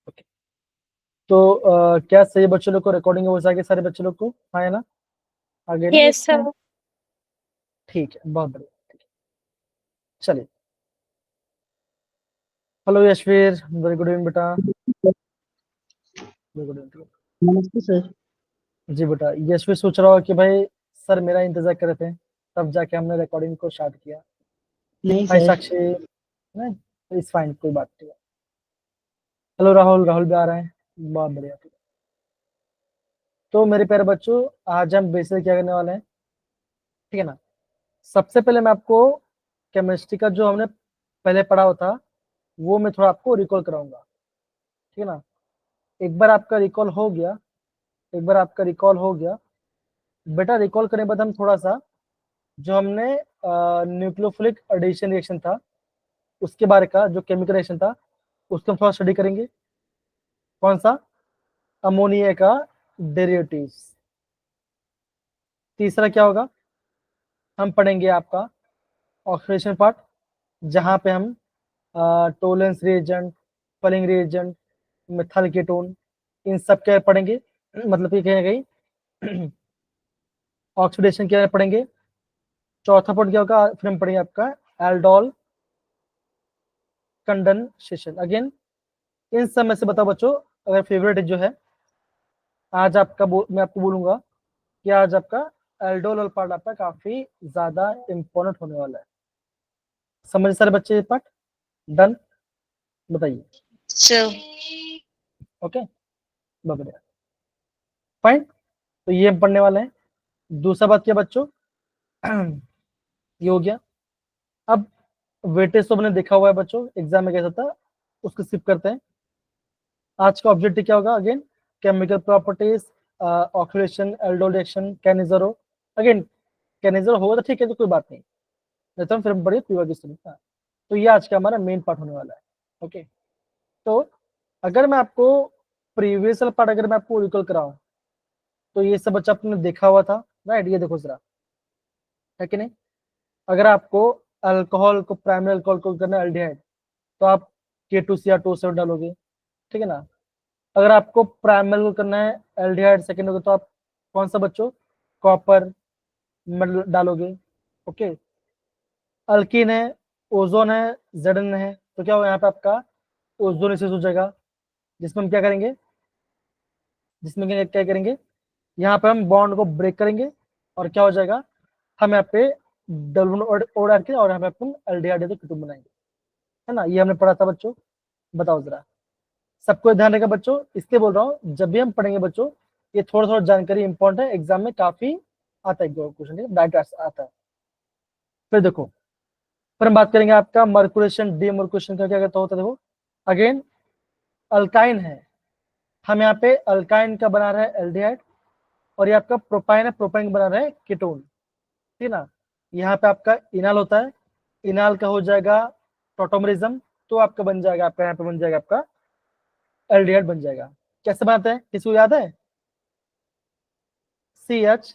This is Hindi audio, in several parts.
Okay. तो क्या सही बच्चों लोग को रिकॉर्डिंग हो जाएगी सारे बच्चों लोग को? हाँ है ना? आगे ना यस देखते हैं। सर। ठीक है, बहुत बढ़िया। चलिए, hello Yashveer, very good evening बेटा। Very good evening. नमस्ते सर। जी बेटा, यशवीर सोच रहा होगा कि भाई सर मेरा इंतजार कर रहे थे, तब जाके हमने रिकॉर्डिंग को स्टार्ट किया। नहीं हाय सर। साक्षी, नहीं इट्स फाइन, कोई बात नहीं। हेलो राहुल, राहुल भी आ रहे हैं, बहुत बढ़िया। तो मेरे प्यारे बच्चों, आज हम बेसिक क्या करने वाले हैं, ठीक है ना? सबसे पहले मैं आपको केमिस्ट्री का जो हमने पहले पढ़ा हुआ था वो मैं थोड़ा आपको रिकॉल कराऊंगा, ठीक है ना? एक बार आपका रिकॉल हो गया, एक बार आपका रिकॉल हो गया बेटा, रिकॉल करने के बाद हम थोड़ा सा जो हमने न्यूक्लियोफिलिक एडिशन रिएक्शन था उसके बारे का, जो केमिकल रिएक्शन था उसको हम थोड़ा स्टडी करेंगे। कौन सा? अमोनिया का डेरिवेटिव्स। तीसरा क्या होगा? हम पढ़ेंगे आपका ऑक्सीडेशन पार्ट, जहां पे हम Tollens reagent, Fehling reagent, methyl ketone, इन सब के पढ़ेंगे। मतलब कि कहीं ना कहीं ऑक्सीडेशन क्या पढ़ेंगे। चौथा पॉइंट क्या होगा, फिर हम पढ़ेंगे आपका एल्डोल कंडेंसेशन। अगेन इन सब में से बताओ बच्चों, अगर फेवरेट जो है आज आपका मैं आपको बोलूंगा कि आज आपका एल्डोल पार्ट आपका काफी ज्यादा इंपॉर्टेंट होने वाला है। समझ सारे बच्चे ये पार्ट? डन? बताइए। सर ओके, बढ़िया, फाइन। तो ये हम पढ़ने वाले हैं। दूसरा बात क्या बच्चों, ये हो गया। अब वेटेज तो हमने देखा हुआ है बच्चों, एग्जाम में कैसा था, उसको स्किप करते हैं। आज का ऑब्जेक्टिव क्या होगा? Again chemical properties, oxidation, aldol reaction, Cannizzaro हो। अगेन कैनिजर होगा तो ठीक है, तो कोई बात नहीं, नहीं तो हम फिर बड़ी पीवा की सुनी। तो ये आज का हमारा मेन पार्ट होने वाला है। ओके, तो अगर मैं आपको प्रीवियस पार्ट अगर मैं आपको रिकॉल कराऊं तो ये सब बच्चा आपने देखा हुआ था, राइट? ये देखो जरा, है कि नहीं? अगर आपको अल्कोहल को, प्राइमरी अल्कोहल को करना है एल्डिहाइड, तो आप K2Cr2O7 डालोगे, ठीक है ना? अगर आपको प्राइमरी को करना है एल्डिहाइड सेकेंडरी को, तो आप कौन सा बच्चों, कॉपर डालोगे। ओके, अल्कीन है, ओजोन है, जेडन है, तो क्या होगा यहाँ पे आपका ओजोन हो जाएगा, जिसमें हम क्या करेंगे, जिसमें क्या करेंगे, यहाँ पे हम बॉन्ड को ब्रेक करेंगे और क्या हो जाएगा, हम यहाँ पे डबल ओ डाल के और यहाँ पे अपन एल्डिहाइड कीटोन बनाएंगे, है ना? ये हमने पढ़ा था बच्चों, बताओ जरा। सबको ध्यान रखेगा बच्चों, इसलिए बोल रहा हूँ जब भी हम पढ़ेंगे बच्चों, ये थोड़ा थोड़ा जानकारी इंपॉर्टेंट है, एग्जाम में काफी आता है क्वेश्चन, डायरेक्ट आता है। फिर देखो, फिर हम बात करेंगे आपका मर्कुरेशन डीमर्कुरेशन का क्या कहता होता है। देखो अगेन अल्काइन है, हम यहाँ पे अल्काइन का बना रहा है एल्डिहाइड, और ये आपका प्रोपाइन है, प्रोपाइन बना रहा है कीटोन, ठीक है ना? यहाँ पे आपका इनाल होता है, इनाल का हो जाएगा टोटोमरिज्म, तो आपका बन जाएगा, आपका यहाँ पे बन जाएगा आपका एल्डिहाइड बन जाएगा। कैसे बनाते हैं, किसी को याद है? CH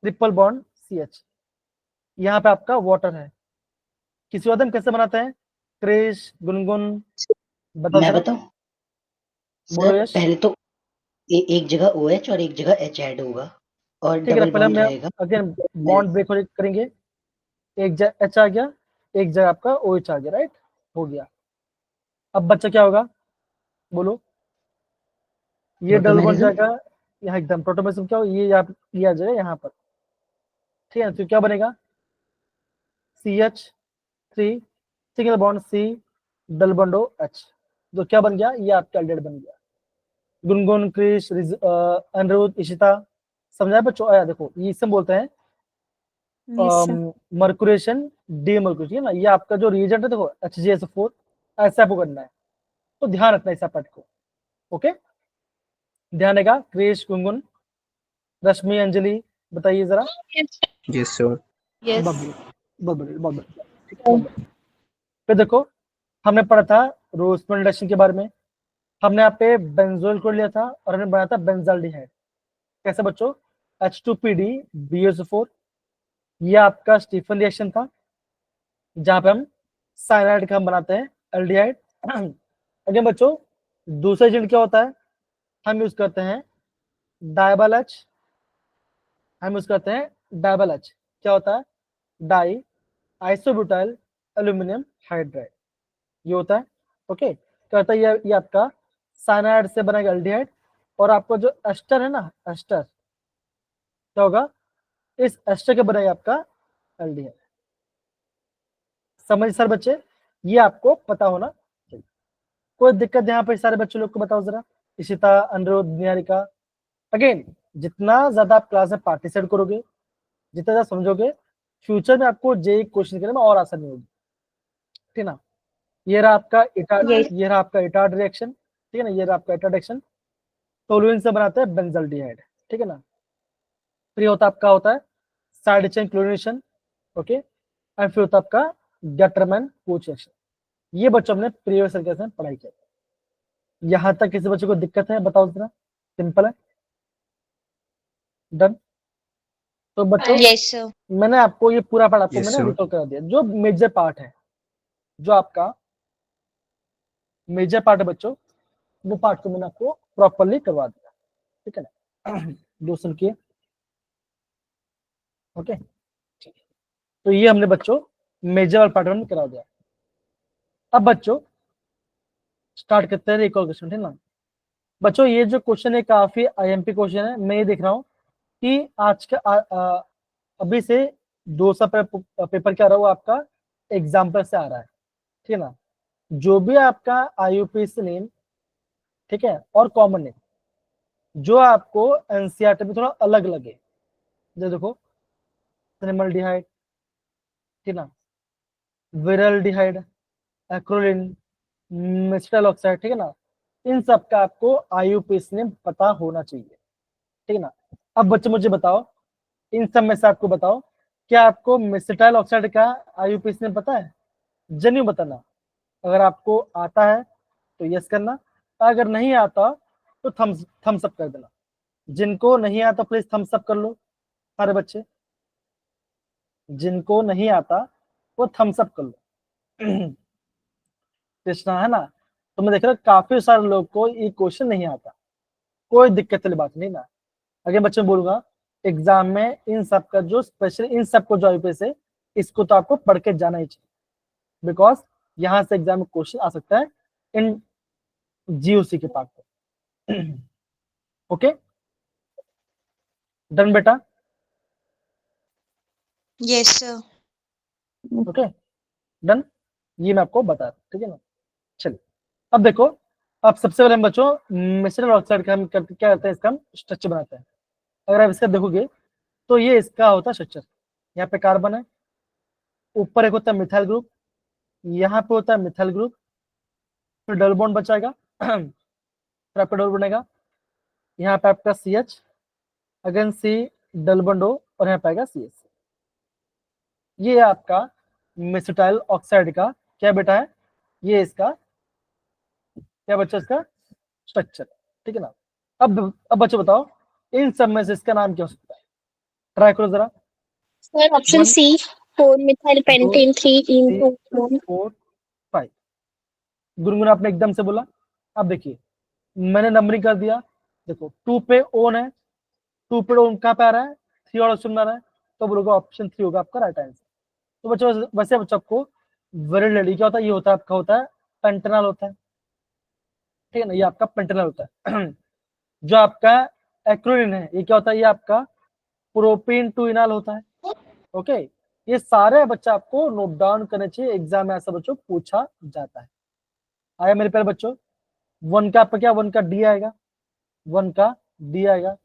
ट्रिपल बॉन्ड CH, यहाँ पे आपका वाटर है। किसी को कैसे बनाते हैं? क्रिश, गुनगुन, बताओ मैं जरा, बताऊं बोलो सर? यश। पहले तो एक जगह OH और एक जगह H ऐड होगा और ठीक है, डबल पहले बॉन्ड हम रहेगा। अगेन बॉन्ड ब्रेक करेंगे, एक जगह H आ गया, एक जगह आपका OH आ गया, राइट? हो गया। अब बच्चा क्या होगा, बोलो। ये डबल बन प्रोटोमेरिज्म। जाएगा यहाँ एकदम, प्रोटोमेरिज्म क्या हो, ये आ जाएगा यहाँ पर, ठीक है? तो क्या बनेगा, CH3 single bond C double bond OH, तो क्या बन गया, ये आपका एल्डिहाइड बन गया। गुनगुन, क्रिश, अनिरुद्ध, इशिता, समझाए बच्चों? आया देखो, ये सब बोलते हैं मर्कुरेशन डीमर्कुरेशन, है ना? ये आपका जो रिएजेंट है, देखो HgSO4, ऐसा आपको करना है, तो ध्यान रखना इस पार्ट को। ओके, ध्यान रहेगा। क्रिश, गुनगुन, रश्मि, अंजलि, बताइए जरा। Yes sir. यस बहुत बढ़िया, बहुत बढ़िया, बहुत बढ़िया, ठीक है, बहुत बढ़िया। फिर देखो, हमने पढ़ा था रोस्मन रिडक्शन के बारे में, हमने यहाँ पे बेंजोइल को लिया था और हमने बनाया था बेंजाल्डिहाइड। कैसे बच्चों, H2PD BSO4, ये आपका स्टीफन रिएक्शन था, जहां पे हम साइनाइड का हम बनाते हैं एल्डिहाइड, अगेन बच्चों, दूसरा एजेंट क्या होता है, हम यूज करते हैं डायबल एच, हम यूज करते हैं डायबल एच। क्या होता है, डाई आइसोब्यूटाइल एल्यूमिनियम हाइड्राइड, ये होता है। ओके, क्या होता है, ये आपका साइनाइड से बनेगा एल्डिहाइड, और आपको जो एस्टर है ना, एस्टर क्या होगा, इस एस्टर के बनेगा आपका एल्डिहाइड। समझ सर बच्चे, ये आपको पता होना चाहिए। कोई दिक्कत यहाँ पे सारे बच्चों लोग को बताओ जरा, इशिता, अनिरुद्ध, निहारिका। अगेन, जितना ज्यादा आप क्लास में पार्टिसिपेट करोगे, जितना ज्यादा समझोगे, फ्यूचर में आपको जेई क्वेश्चन करने में और आसानी होगी, ठीक है ना। ये रहा आपका इटार्ड, ये रहा आपका इटार्ड रिएक्शन, ठीक है ना, ये रहा आपका इटार्ड रिएक्शन, टोलुइन से बनाते हैं बेंजल्डिहाइड, ठीक है ना। फिर होता आपका होता है side chain chlorination, okay, and फिर होता आपका गटरमैन कोच रिएक्शन। ये बच्चों हमने प्रीवियस क्लास में पढ़ाई किया। यहां तक किसी बच्चे को दिक्कत है, बताओ जरा, सिंपल है, डन। तो बच्चों यस सर। मैंने आपको ये पूरा पार्ट आपको Yes, मैंने sir. रिकॉल करा दिया, जो मेजर पार्ट है, जो आपका मेजर पार्ट है बच्चों, वो पार्ट को मैंने आपको प्रॉपरली करवा दिया, ठीक है ना। दूसरे की, ओके, तो ये हमने बच्चों मेजर वाला पार्ट हमने करा दिया। अब बच्चों स्टार्ट करते हैं रिकॉल क्वेश्चन, ठीक है ना। बच्चों ये जो क्वेश्चन है काफी आईएमपी क्वेश्चन है, मैं ये देख रहा हूँ कि आज का अभी से 200 पेपर क्या रहा है, वो आपका एग्जाम्पल से आ रहा है, ठीक है ना। जो भी आपका आईयूपीएसी नेम, ठीक है, और कॉमन नेम जो आपको एनसीईआरटी में थोड़ा अलग लगे, जो देखो सिनेमल्डिहाइड, ठीक है ना, विरल्डिहाइड, एक्रोलिन, मेसिटाइल ऑक्साइड, ठीक है ना, इन सब का आपको आईयूपीएसी नेम पता होना चाहिए, ठीक है ना। अब बच्चे मुझे बताओ, इन सब में से आपको बताओ, क्या आपको मेसिटाइल ऑक्साइड का आईयूपीएसी नेम पता है, जेन्यू बताना। अगर आपको आता है तो यस करना, अगर नहीं आता तो थम्स अप कर देना। जिनको नहीं आता प्लीज थम्स अप कर लो, सारे बच्चे जिनको नहीं आता वो थम्स अप कर लो। कृष्णा है ना, तो मैं देख रहा हूँ काफी सारे लोग को ये क्वेश्चन नहीं आता, कोई दिक्कत वाली बात नहीं ना। अगर बच्चे बोलूंगा एग्जाम में इन सब का जो स्पेशल, इन सब को जो यूपीएस है, इसको तो आपको पढ़ के जाना ही चाहिए, बिकॉज यहाँ से एग्जाम में क्वेश्चन आ सकता है इन जीओसी के पार्ट पे। ओके, डन बेटा, यस सर। ओके डन, ये मैं आपको बता रहा हूँ, ठीक है ना। चलिए अब देखो, अब सबसे पहले हम बच्चों मिश्रण ऑक्साइड का हम क्या करते हैं, इसका हम स्ट्रक्चर बनाते हैं। अगर आप इसका देखोगे तो ये इसका होता है स्ट्रक्चर, यहाँ पे कार्बन है, ऊपर एक होता है मिथाइल ग्रुप, यहाँ पे होता है मिथाइल ग्रुप, फिर डबल बॉन्ड बचाएगा, फिर आपका डबल बनेगा, यहाँ पे आपका C H, again C double bond O, और यहाँ पे आएगा सी एच। ये है आपका मेसिटाइल ऑक्साइड का क्या बेटा है, ये इसका क्या बच्चा, इसका स्ट्रक्चर, ठीक है ना। अब बच्चों बताओ इन सब में से इसका नाम क्या हो सकता है, ट्राई करो जरा। सर ऑप्शन 1 सी 4 मिथाइल 2 पेंटेन 3 3 इन 2 4 5। गुनगुन आपने एकदम से बोला। अब देखिए मैंने नंबरिंग कर दिया, देखो 2 पे ओन है, 2 पे ओन कहाँ पे आ रहा है, 3 और ऑप्शन आ रहा है, तो बोलोगे ऑप्शन 3 होगा आपका राइट आंसर। तो बच्चों वैसे बच्चों आपको विरल क्या होता है, ये होता है आपका होता है पेंटेनॉल होता है, ठीक है ना, ये आपका पेंटेनॉल होता है। जो आपका एक्रोलिन है, ये क्या होता है, ये आपका प्रोपीन टू इनॉल होता है, ओके। ये सारे बच्चा आपको नोट डाउन करने चाहिए, एग्जाम में ऐसा बच्चों पूछा जाता है। आया मेरे प्यारे बच्चों, 1 का आपका क्या, 1 का डी आएगा, 1 का डी आएगा,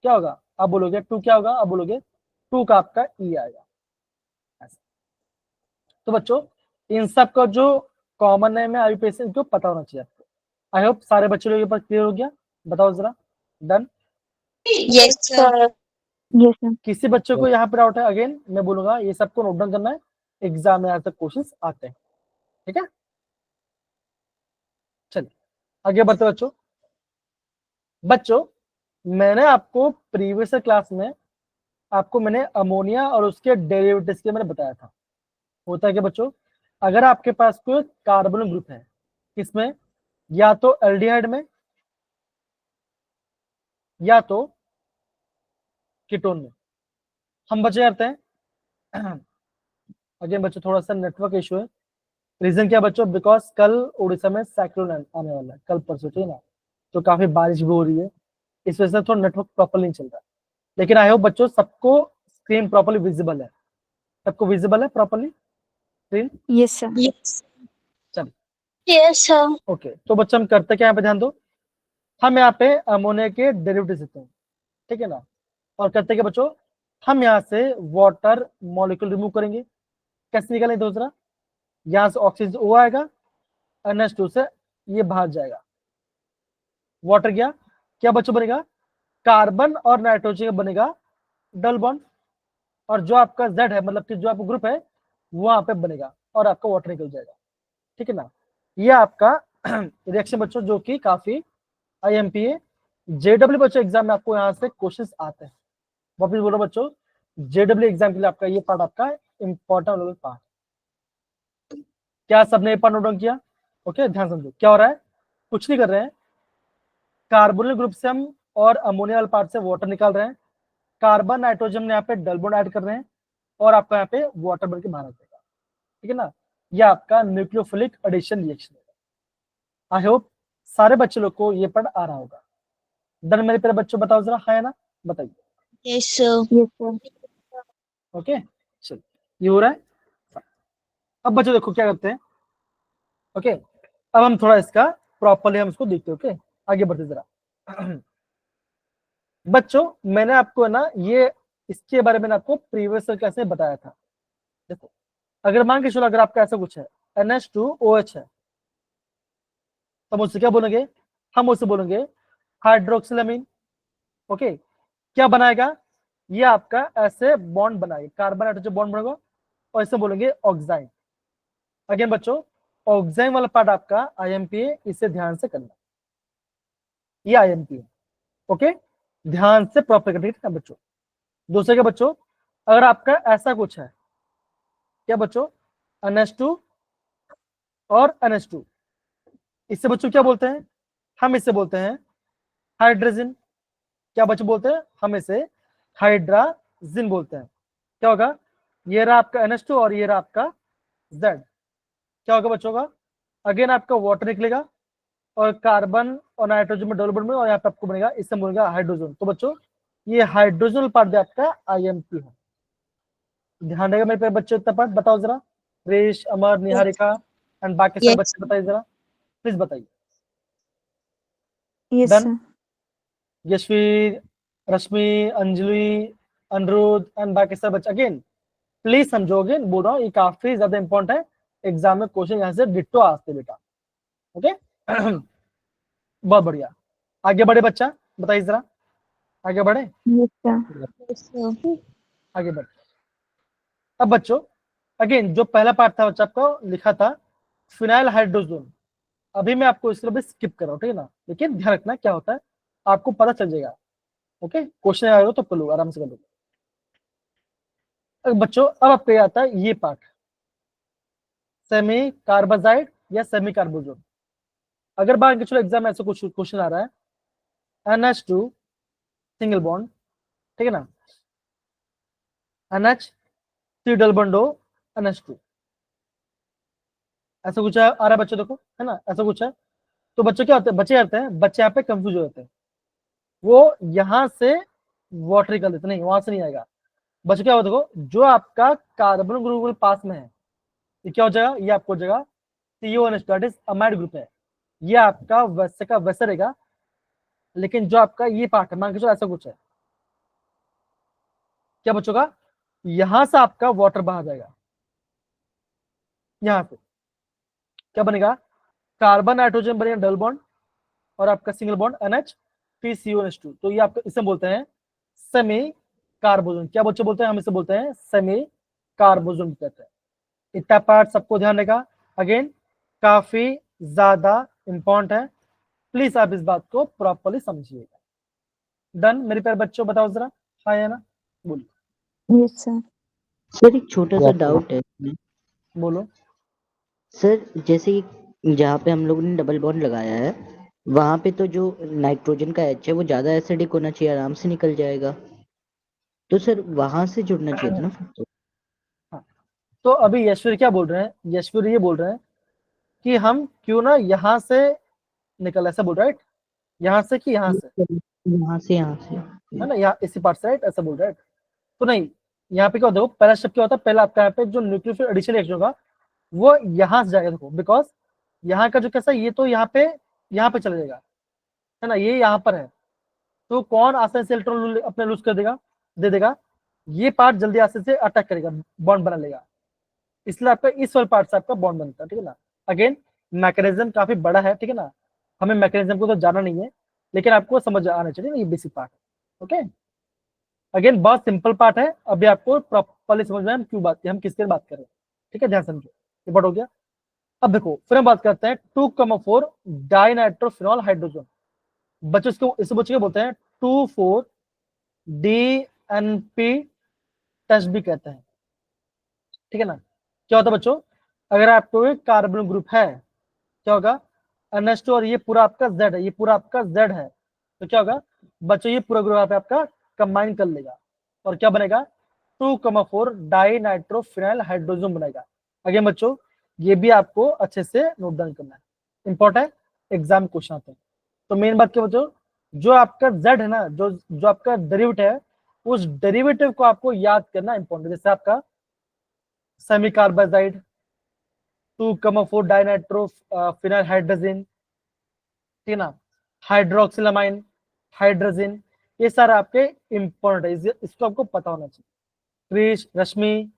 क्या होगा आप बोलोगे, 2 क्या होगा आप बोलोगे 2 का आपका ई आएगा, ऐसा। तो बच्चों इन सब का जो कॉमन नेम है आईयूपीएसी को पता होना चाहिए आपको। आई होप सारे बच्चों लोगों के पास क्लियर हो गया, बताओ जरा, done. Yes sir. Yes sir. किसी बच्चे को यहाँ पे डाउट है, अगेन मैं बोलूंगा ये सबको नोट डाउन करना है, एग्जाम में आज तक क्वेश्चंस आते हैं, ठीक है। चलिए आगे बढ़ते बच्चों। बच्चों मैंने आपको प्रीवियस क्लास में आपको मैंने अमोनिया और उसके डेरिवेटिव्स के मैंने बताया था। होता है कि बच्चों अगर आपके पास कोई कार्बन ग्रुप है, किसमें, या तो एल्डिहाइड में या तो कीटोन में। हम बच्चे करते हैं अगेन बच्चों थोड़ा सा नेटवर्क इशू है। रीजन क्या बच्चों, बिकॉज कल उड़ीसा में साइक्लोन आने वाला है, कल परसों, ठीक है ना, तो काफी बारिश भी हो रही है, इस वजह से थोड़ा नेटवर्क प्रॉपरली नहीं चल रहा है। लेकिन आई होप बच्चों सबको स्क्रीन प्रॉपरली विजिबल है, सबको विजिबल है properly screen. Yes, sir. Yes. चलिए, Yes, sir. ओके, तो बच्चों हम करते क्या, यहाँ पे ध्यान दो, हम यहाँ पे अमोनिया के डेरिवेटिव लेते हैं, ठीक है ना, और करते क्या बच्चों, हम यहाँ से वाटर मॉलिक्यूल रिमूव करेंगे। कैसे निकालेंगे दूसरा, यहाँ से ऑक्सीजन ओ आएगा, NH2 से ये बाहर जाएगा, वाटर गया, क्या बच्चों बनेगा, कार्बन और नाइट्रोजन का बनेगा डबल बॉन्ड, और जो आपका Z है, मतलब कि जो आपका ग्रुप है वहां पे बनेगा और आपका वाटर निकल जाएगा, ठीक है ना। ये आपका रिएक्शन बच्चों जो कि काफी IMPA JW बच्चों एग्जाम में आपको यहाँ से क्वेश्चंस आते हैं। वापिस बोलो बच्चों, JW एग्जाम के लिए आपका ये पार्ट आपका इंपॉर्टेंट पार्ट। क्या सबने ये पार्ट नोट डाउन किया? ओके, ध्यान समझो क्या हो रहा है, कुछ नहीं कर रहे हैं, कार्बोनिल ग्रुप से हम और अमोनिया वाले पार्ट से वाटर निकाल रहे हैं, कार्बन नाइट्रोजन यहाँ पे डबल बॉन्ड ऐड कर रहे हैं और आपका यहाँ पे वाटर बन के बाहर आ जाएगा, ठीक है ना। ये आपका न्यूक्लियोफिलिक एडिशन रिएक्शन है। आई होप सारे बच्चे लोग को ये पढ़ आ रहा होगा। डन मेरे प्यारे बच्चों, बताओ जरा, हाँ है ना, बताइए। Yes, sir. Yes, sir. Okay, चलिए ये हो रहा है। अब बच्चों देखो क्या करते हैं, ओके, अब हम थोड़ा इसका प्रॉपरली हम इसको देखते हैं। ओके, आगे बढ़ते जरा बच्चों, मैंने आपको है ना ये इसके बारे में आपको प्रीवियस क्लास में बताया था। देखो, अगर मान के चलो अगर आपका ऐसा कुछ है NH2OH है, तो हम उससे क्या बोलेंगे, हम उससे बोलेंगे हाइड्रोक्सिलामीन। ओके, क्या बनाएगा, ये आपका ऐसे बॉन्ड बनाएगा, कार्बन हाइड्रोजन बॉन्ड बनेगा और इसे बोलेंगे ऑक्साइन। अगेन बच्चों, ऑक्साइन वाला पार्ट आपका IMPA, इसे ध्यान से करना, ये IMPA। ओके, ध्यान से प्रॉपर करना बच्चों। दूसरे के बच्चों, अगर आपका ऐसा कुछ है, क्या बच्चों, NH2 और NH2, इससे बच्चों क्या बोलते हैं, हम इसे बोलते हैं हाइड्रोजन। क्या बच्चों बोलते हैं, हम इसे हाइड्राजिन बोलते हैं। क्या होगा, ये रहा आपका NH2 और ये रहा आपका Z, क्या होगा बच्चों का, अगेन आपका वाटर निकलेगा और कार्बन और नाइट्रोजन में डबल बॉन्ड में, और यहाँ पे आपको बनेगा, इससे बनेगा हाइड्रोजन। तो बच्चों ये हाइड्रोजन पार्ट भी आपका IMP है, ध्यान रहेगा मेरे प्यारे बच्चों। इतना पार्ट बताओ जरा, रेश, अमर, निहारिका एंड बाकी सारे Yes. बच्चे बताइए जरा, प्लीज बताइए। Yes, Done? sir. Yashveer, Rashmi, Anjali, Aniruddh and बाकी सारे बच्चे, अगेन प्लीज समझोगे, बोल रहा हूँ ये काफी ज्यादा इंपॉर्टेंट है, एग्जाम में क्वेश्चन यहाँ से डिट्टो आते बेटा। ओके बहुत बढ़िया, आगे बढ़े बच्चा, बताइए जरा, आगे बढ़े, Yes, sir. Yes, sir. आगे बढ़े। अब बच्चों अगेन जो पहला पार्ट था बच्चा आपको लिखा था फिनाइल हाइड्रोजन, अभी मैं आपको इसको भी स्किप कर रहा हूँ, ठीक है ना, लेकिन ध्यान रखना क्या होता है, आपको पता चल जाएगा। ओके, क्वेश्चन आएगा तो कर लो, आराम से कर लो। अब बच्चों अब आपको आता है ये पार्ट, सेमी कार्बाजाइड या सेमी कार्बोजन। अगर मान के चलो एग्जाम में ऐसा कुछ क्वेश्चन आ रहा है, NH2 सिंगल बॉन्ड, ठीक है ना, NH3 डबल बॉन्ड हो, NH2, ऐसा कुछ आ रहा है बच्चों, देखो है ना, ऐसा कुछ है। तो बच्चों क्या होते हैं, बच्चे आते हैं, बच्चे यहाँ पे कंफ्यूज हो जाते हैं, वो यहाँ से वाटर निकल देते, नहीं वहां से नहीं आएगा। बच्चों क्या होता है, देखो जो आपका कार्बन ग्रुप पास में है, ये क्या हो जाएगा, ये आपको हो जाएगा CONH, that is amide group है, ये आपका वैसे का वैसे रहेगा। लेकिन जो आपका ये पार्ट है, मान के चलो ऐसा कुछ है, क्या बच्चों का, यहां से आपका वाटर बाहर जाएगा, यहां से क्या बनेगा, कार्बन नाइट्रोजन बनेगा डबल बॉन्ड और आपका सिंगल बॉन्ड NH फिर CONH2। तो ये आपको इसे बोलते हैं सेमी कार्बोजन। क्या बच्चे बोलते हैं, हम इसे बोलते हैं सेमी कार्बोजन कहते हैं। इतना पार्ट सबको ध्यान रखा, अगेन काफी ज्यादा इंपॉर्टेंट है, प्लीज आप इस बात को प्रॉपरली समझिएगा। डन मेरे प्यारे बच्चों, बताओ जरा, हाँ या ना, बोलिए। Yes, sir. सर एक छोटा सा डाउट है इसमें। बोलो। सर जैसे जहाँ पे हम लोगों ने डबल बॉन्ड लगाया है वहां पे तो जो नाइट्रोजन का एच है वो ज्यादा एसिडिक होना चाहिए, आराम से निकल जाएगा। तो सर वहां से जुड़ना चाहिए था ना फिर तो। हाँ, तो अभी यशवीर क्या बोल रहे हैं, यशवीर ये बोल रहे हैं कि हम क्यों ना यहाँ से निकल, ऐसा बोल रहे हैं, यहाँ से कि यहाँ से, यहाँ से है ना, यहाँ इसी पार्ट से, राइट, ऐसा बोल रहे हैं। तो नहीं, यहाँ पे क्या होता है, पहला स्टेप क्या होता है, पहला आपका यहाँ पे जो न्यूक्लियोफिल एडिशन रिएक्शन होगा वो यहाँ से जाएगा, देखो, बिकॉज यहाँ का जो कैसा, ये तो यहाँ पे चला जाएगा, है ना, ये यहाँ पर है, तो कौन आसानी से इलेक्ट्रॉन अपने लूज कर देगा, दे देगा, ये पार्ट जल्दी आसानी से अटैक करेगा, बॉन्ड बना लेगा, इसलिए आपका इस वाले पार्ट से आपका बॉन्ड बनता है, ठीक है ना। अगेन मैकेनिज्म काफी बड़ा है, ठीक है ना, हमें मैकेनिज्म को तो जाना नहीं है, लेकिन आपको समझ आना चाहिए ना, ये बेसिक पार्ट है। ओके, अगेन बहुत सिंपल पार्ट है, अभी आपको प्रॉपर्ली समझ में हम क्यों बात, हम किसके बात कर रहे हैं, ठीक है, ध्यान समझो, ये बात हो गया। अब देखो फिर हम बात करते हैं 2,4 डाइनाइट्रोफिनॉल हाइड्रोजन, बच्चों इसको, इस बच्चे को बोलते हैं 2,4 DNP टेस्ट भी कहते हैं, ठीक है ना। क्या होता है बच्चों, अगर आपको एक कार्बन ग्रुप है, क्या होगा, NH2, और ये पूरा आपका Z है, ये पूरा आपका Z है, तो क्या होगा बच्चों, ये पूरा ग्रुप आपका कंबाइन कर लेगा और क्या बनेगा, 2,4 डाइनाइट्रोफिनाइल हाइड्रोजन बनेगा। अगेन बच्चों ये भी आपको अच्छे से नोट डाउन करना है, इंपॉर्टेंट एग्जाम क्वेश्चन आते हैं। तो मेन बात क्या बच्चों, जो आपका Z है ना, जो जो आपका डेरिवेटिव है, उस डेरिवेटिव को आपको याद करना इंपॉर्टेंट, जैसे आपका semi carbide, 2,4 dinitro phenyl hydrogen, ठीक है ना, हाइड्रोक्सिलामाइन, हाइड्रोजन, ये सारा आपके इंपॉर्टेंट है, इसको आपको पता होना चाहिए। क्रिश, रश्मि,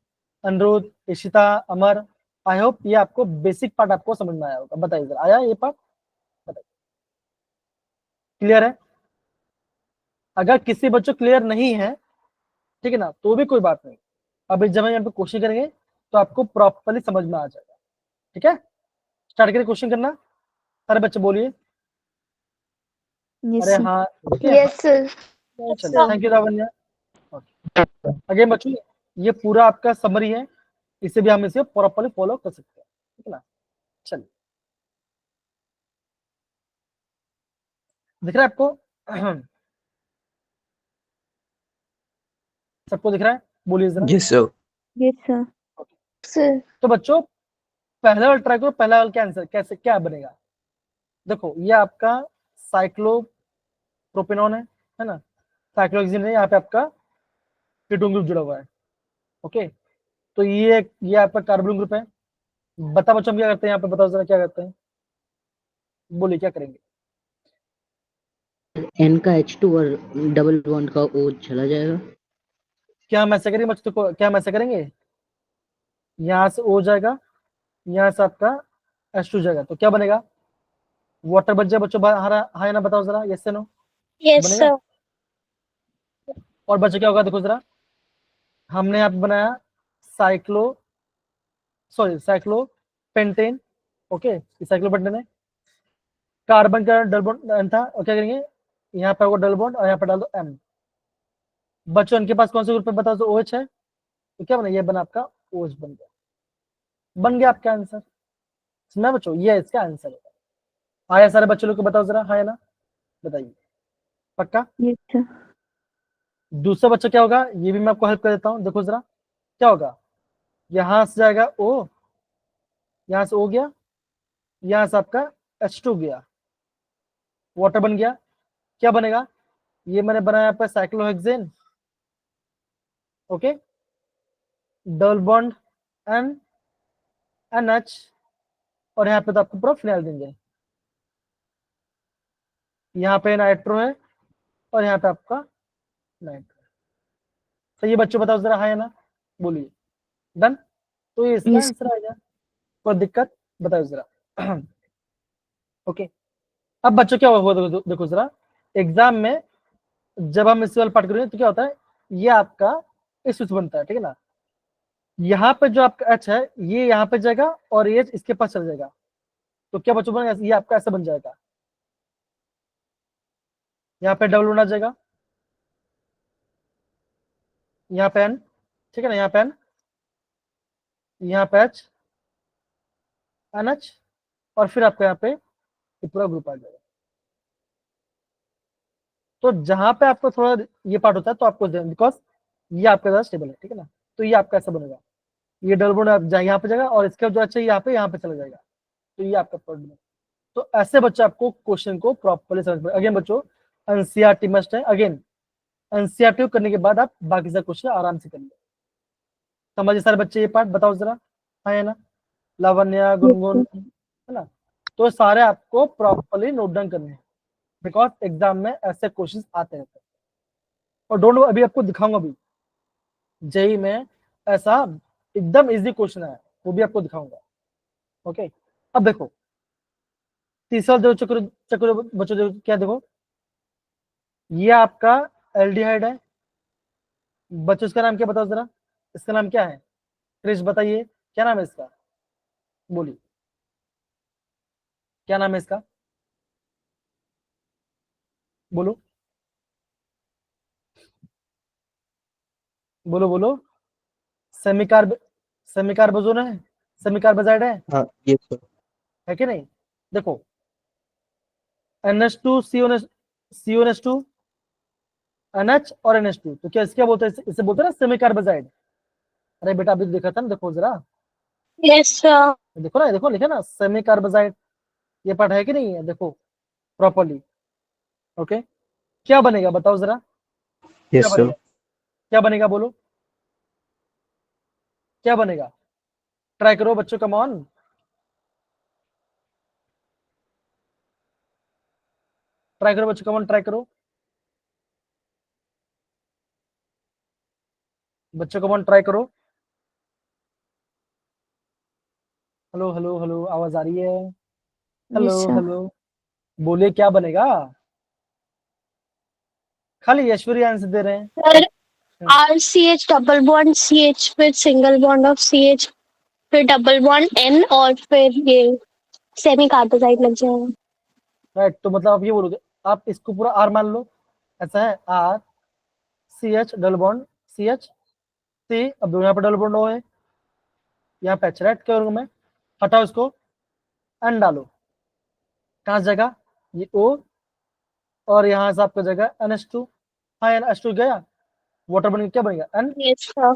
अनिरुद्ध, इशिता, अमर, आई होप ये आपको बेसिक पार्ट आपको समझ में आया होगा, बताइए जरा, आया ये पार्ट, बताइए, क्लियर है। अगर किसी बच्चों क्लियर नहीं है, ठीक है ना, तो भी कोई बात नहीं, अभी जब हम यहाँ पे क्वेश्चन करेंगे तो आपको प्रॉपरली समझ में आ जाएगा, ठीक है। स्टार्ट करें क्वेश्चन करना, सारे बच्चे बोलिए, Yes, अरे sir. हाँ, ठीक है, Yes, sir. Yes, चलिए, sir. Thank you Lavanya. Again बच्चों ये पूरा आपका समरी है, इसे भी हम इसे प्रॉपरली फॉलो कर सकते हैं, ठीक है ना। चलिए, दिख रहा है आपको, सबको दिख रहा है, बोलिए जरा। Yes, sir. Yes, sir. Sir. तो बच्चों पहला वाला ट्राई करो, पहला वाला क्या आंसर, कैसे क्या बनेगा, देखो ये आपका साइक्लोप्रोपेनॉन है ना, साइक्लोहेक्सिन है, यहाँ पे आपका कीटोन ग्रुप जुड़ा हुआ है। ओके, तो ये आपका कार्बन ग्रुप है। बता बच्चों हम क्या करते हैं यहाँ पे, बताओ जरा क्या करते हैं, बोलिए क्या करेंगे। N का H2 और डबल बॉन्ड का O चला जाएगा। क्या हम ऐसा करेंगे बच्चों को, क्या हम ऐसा करेंगे, यहाँ से O जाएगा, यहाँ से आपका H2 जाएगा, तो क्या बनेगा, वाटर बच जाए बच्चों बाहर, हाँ या ना, बताओ जरा, यस से नो, Yes, बनेगा। sir. और बच्चों क्या होगा, देखो जरा, हमने यहाँ पे बनाया cyclo, sorry cyclopentane, okay, cyclopentane है, कार्बन का डबल बॉन्ड था, और क्या करेंगे, यहाँ पे वो डबल बॉन्ड और यहाँ पे डाल दो M। बच्चों इनके पास कौन सा ग्रुप है, बताओ, तो OH है, तो क्या बना, ये बना आपका OH बन गया, बन गया आपका आंसर, सुना बच्चों, ये इसका आंसर है। आया सारे बच्चों लोग को, बताओ जरा, हाँ या ना, बताइए, पक्का। Yes, sir. दूसरा बच्चा क्या होगा, ये भी मैं आपको हेल्प कर देता हूँ, देखो जरा क्या होगा, यहाँ से जाएगा O, यहाँ से O गया, यहाँ से आपका H2 गया, वाटर बन गया, क्या बनेगा, ये मैंने बनाया आपका cyclohexane, okay, double bond N NH, और यहाँ पे तो आपको पूरा फिनाइल देंगे, यहाँ पे नाइट्रो है और यहाँ पे आपका नाइट्रो। तो ये बच्चों बताओ जरा, हाँ या ना, बोलिए, डन, तो ये इसका Yes. आंसर आ गया, कोई दिक्कत, बताओ जरा। ओके, अब बच्चों क्या हुआ, देखो जरा, एग्जाम में जब हम इस वाला पार्ट करेंगे तो क्या होता है, ये आपका इस सूत्र बनता है, ठीक है ना, यहाँ पे जो आपका H है ये यहाँ पे जाएगा और ये इसके पास चल जाएगा, तो क्या बच्चों बनेगा, ये आपका ऐसा बन जाएगा, यहाँ पे डबल बना जाएगा, यहाँ पे N, ठीक है ना, यहाँ पे N, यहाँ पे H, NH, और फिर आपका यहाँ पे ये पूरा ग्रुप आ जाएगा। तो जहां पे आपको थोड़ा ये पार्ट होता है तो आपको बिकॉज ये आपका ज्यादा स्टेबल है, ठीक है ना। तो ये आपका ऐसा बनेगा, ये डबल बॉन्ड आप यहाँ पे जाएगा और इसका जो अच्छा यहाँ पे चला जाएगा। तो ये आपका प्रॉब्लम है। तो ऐसे बच्चे आपको क्वेश्चन को प्रॉपर्ली समझ में, अगेन बच्चों एनसीईआरटी मस्ट है। अगेन एनसीईआरटी करने के बाद आप बाकी सारे क्वेश्चन आराम से करिए। समझिए सारे बच्चे ये पार्ट बताओ जरा, हाँ है ना, लावण्या गुनगुन, है ना। तो सारे आपको प्रॉपर्ली नोट डाउन करने हैं बिकॉज एग्जाम में ऐसे क्वेश्चन आते रहते हैं। और डोंट, अभी आपको दिखाऊंगा भी जेई में ऐसा एकदम इजी क्वेश्चन है, वो भी आपको दिखाऊंगा। ओके, अब देखो तीसरा देखो चक्र चक्र बच्चों देखो क्या, देखो ये आपका एल्डिहाइड है बच्चों। इसका नाम क्या बताओ जरा, इसका नाम क्या है? क्रिश बताइए क्या नाम है इसका, बोलिए क्या नाम है इसका, बोलो बोलो बोलो। सेमिकार्ब, सेमिकार्बोजोन है, सेमिकार्बोजाइड हाँ ये सर। है कि नहीं? देखो NH2 CONH2 NH और NH2, तो क्या इसके बोलते हैं, इसे बोलते हैं ना सेमिकार्बोजाइड। अरे बेटा अभी तो देखा था ना, देखो जरा, Yes, sir. देखो ना, देखो लिखा ना सेमिकार्बोजाइड, ये पार्ट है कि नहीं है, देखो प्रॉपर्ली। ओके, क्या बनेगा बताओ जरा, क्या यस सर। बनेगा, क्या बनेगा बोलो, क्या बनेगा? ट्राई करो बच्चों, कम ऑन, ट्राई करो बच्चों, कम ऑन ट्राई करो बच्चों, कम ऑन ट्राई करो। हेलो हेलो हेलो, आवाज आ रही है? Hello Yes, sir. हेलो, बोलिए क्या बनेगा? खाली ऐश्वर्य आंसर दे रहे हैं। Sir, RCH double bond CH फिर single bond of CH फिर double bond N और फिर ये सेमी कार्बोजाइड लग जाएगा। राइट, तो मतलब आप ये बोलोगे, आप इसको पूरा आर मान लो, ऐसा है R CH double bond CH C, अब यहाँ पे डबल बॉन्ड O है, यहाँ पे राइट, क्या करूंगा मैं, हटाओ इसको, एन डालो, कहाँ से जाएगा ये O, और यहाँ से आपका जगह NH2, हाँ NH2 गया, वाटर बन के क्या बनेगा N, Yes, sir.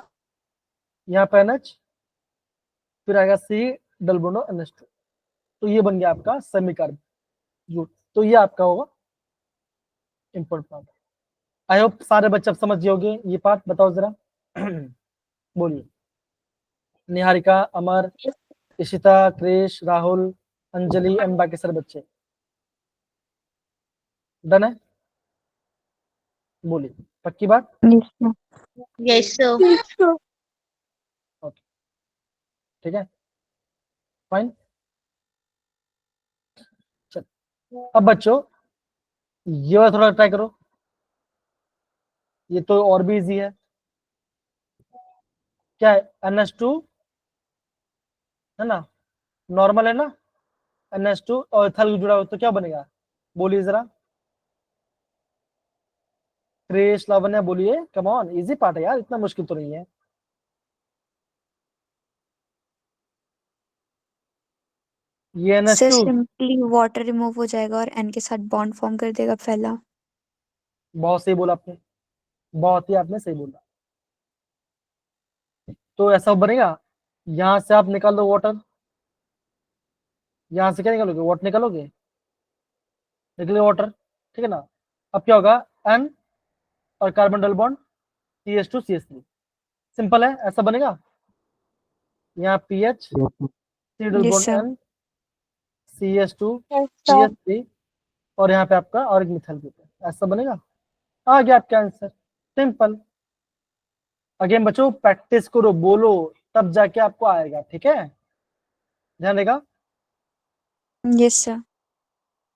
यहाँ पे NH, फिर आएगा C डबल बॉन्ड NH2, तो ये बन गया आपका सेमीकार्ब। तो ये आपका होगा इंपॉर्टेंट पार्ट। आई होप सारे बच्चे अब समझ गए होंगे ये पार्ट, बताओ जरा बोलिए। निहारिका, अमर, इशिता, क्रिश, राहुल, अंजलि एंड बाकी सारे बच्चे डन है, बोलिए पक्की बात। Yes, sir. Yes, sir. Okay, ठीक है, फाइन। चल, अब बच्चों ये वाला थोड़ा ट्राई करो, ये तो और भी इजी है। क्या है NH2, है ना, नॉर्मल है ना, NH2 और इथाइल जुड़ा हो तो क्या बनेगा, बोलिए जरा, क्रिश, लावण्या बोलिए, कम ऑन, इजी पार्ट है यार, इतना मुश्किल तो नहीं है। ये sir NH2 simply water remove हो जाएगा और एन के साथ बॉन्ड फॉर्म कर देगा पहला। बहुत सही बोला आपने, बहुत ही आपने सही बोला। तो ऐसा बनेगा, यहां से आप निकाल दो वाटर, यहां से क्या निकालोगे, वाटर निकालोगे, निकले वाटर, ठीक है ना। अब क्या होगा, N और carbon double bond CH2 CH3, simple है, ऐसा बनेगा। यहाँ PH C double yes bond sir. N CH2 Yes, sir. CH3, और यहाँ पे आपका और एक मिथाइल ग्रुप है, ऐसा बनेगा। आ गया आपका आंसर, सिंपल। अगेन बच्चों प्रैक्टिस करो, बोलो, तब जाके आपको आएगा, ठीक है, ध्यान देगा। Yes sir.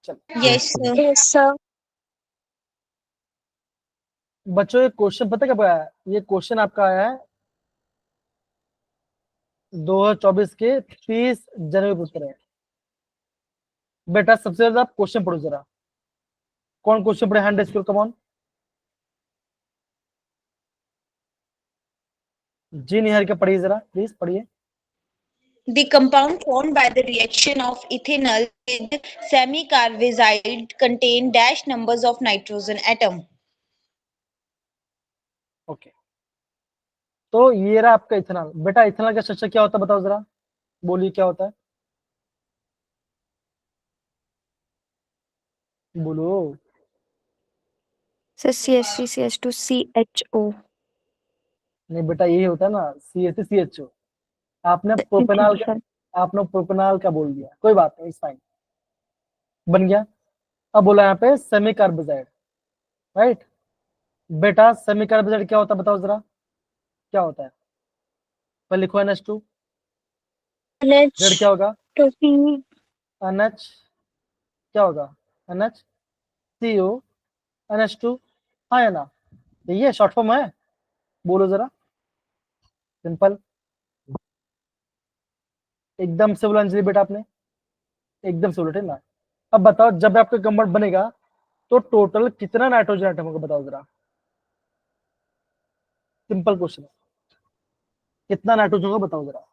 चल Yes, sir. Yes, sir. बच्चों, ये क्वेश्चन पता कब आया है? ये क्वेश्चन आपका आया है 2024 के 30 जनवरी को उत्तर है। बेटा सबसे ज्यादा आप क्वेश्चन पढ़ो जरा, कौन क्वेश्चन पढ़े, हैंड रेज करो, कम ऑन। जी निहारिका पढ़िए जरा, प्लीज पढ़िए। The compound formed by the reaction of ethanol with semicarbazide contain dash numbers of nitrogen atom. Okay, तो ये रहा आपका इथेनॉल। बेटा इथेनॉल का स्ट्रक्चर क्या होता है बताओ जरा, बोलिए क्या होता है, बोलो। Sir CH3CH2 CHO। नहीं बेटा यही होता है ना, CH3CHO। आपने प्रोपेनॉल का, सर आपने प्रोपेनॉल का बोल दिया, कोई बात नहीं, इट्स फाइन, बन गया। अब बोला यहाँ पे सेमी कार्बोजाइड, राइट। बेटा सेमी कार्बोजाइड क्या होता है बताओ जरा, क्या होता है, पहले लिखो NH2, जेड क्या होगा, NH2C NH क्या होगा, NHCO, NH2, हाँ या ना, ये शॉर्ट फॉर्म है, बोलो जरा, सिंपल, एकदम से बोला अंजलि बेटा आपने, एकदम से बोला, ठीक ना। अब बताओ जब आपका कंपाउंड बनेगा तो टोटल कितना नाइट्रोजन आइटम होगा बताओ जरा, सिंपल क्वेश्चन है, कितना नाइट्रोजन होगा बताओ जरा।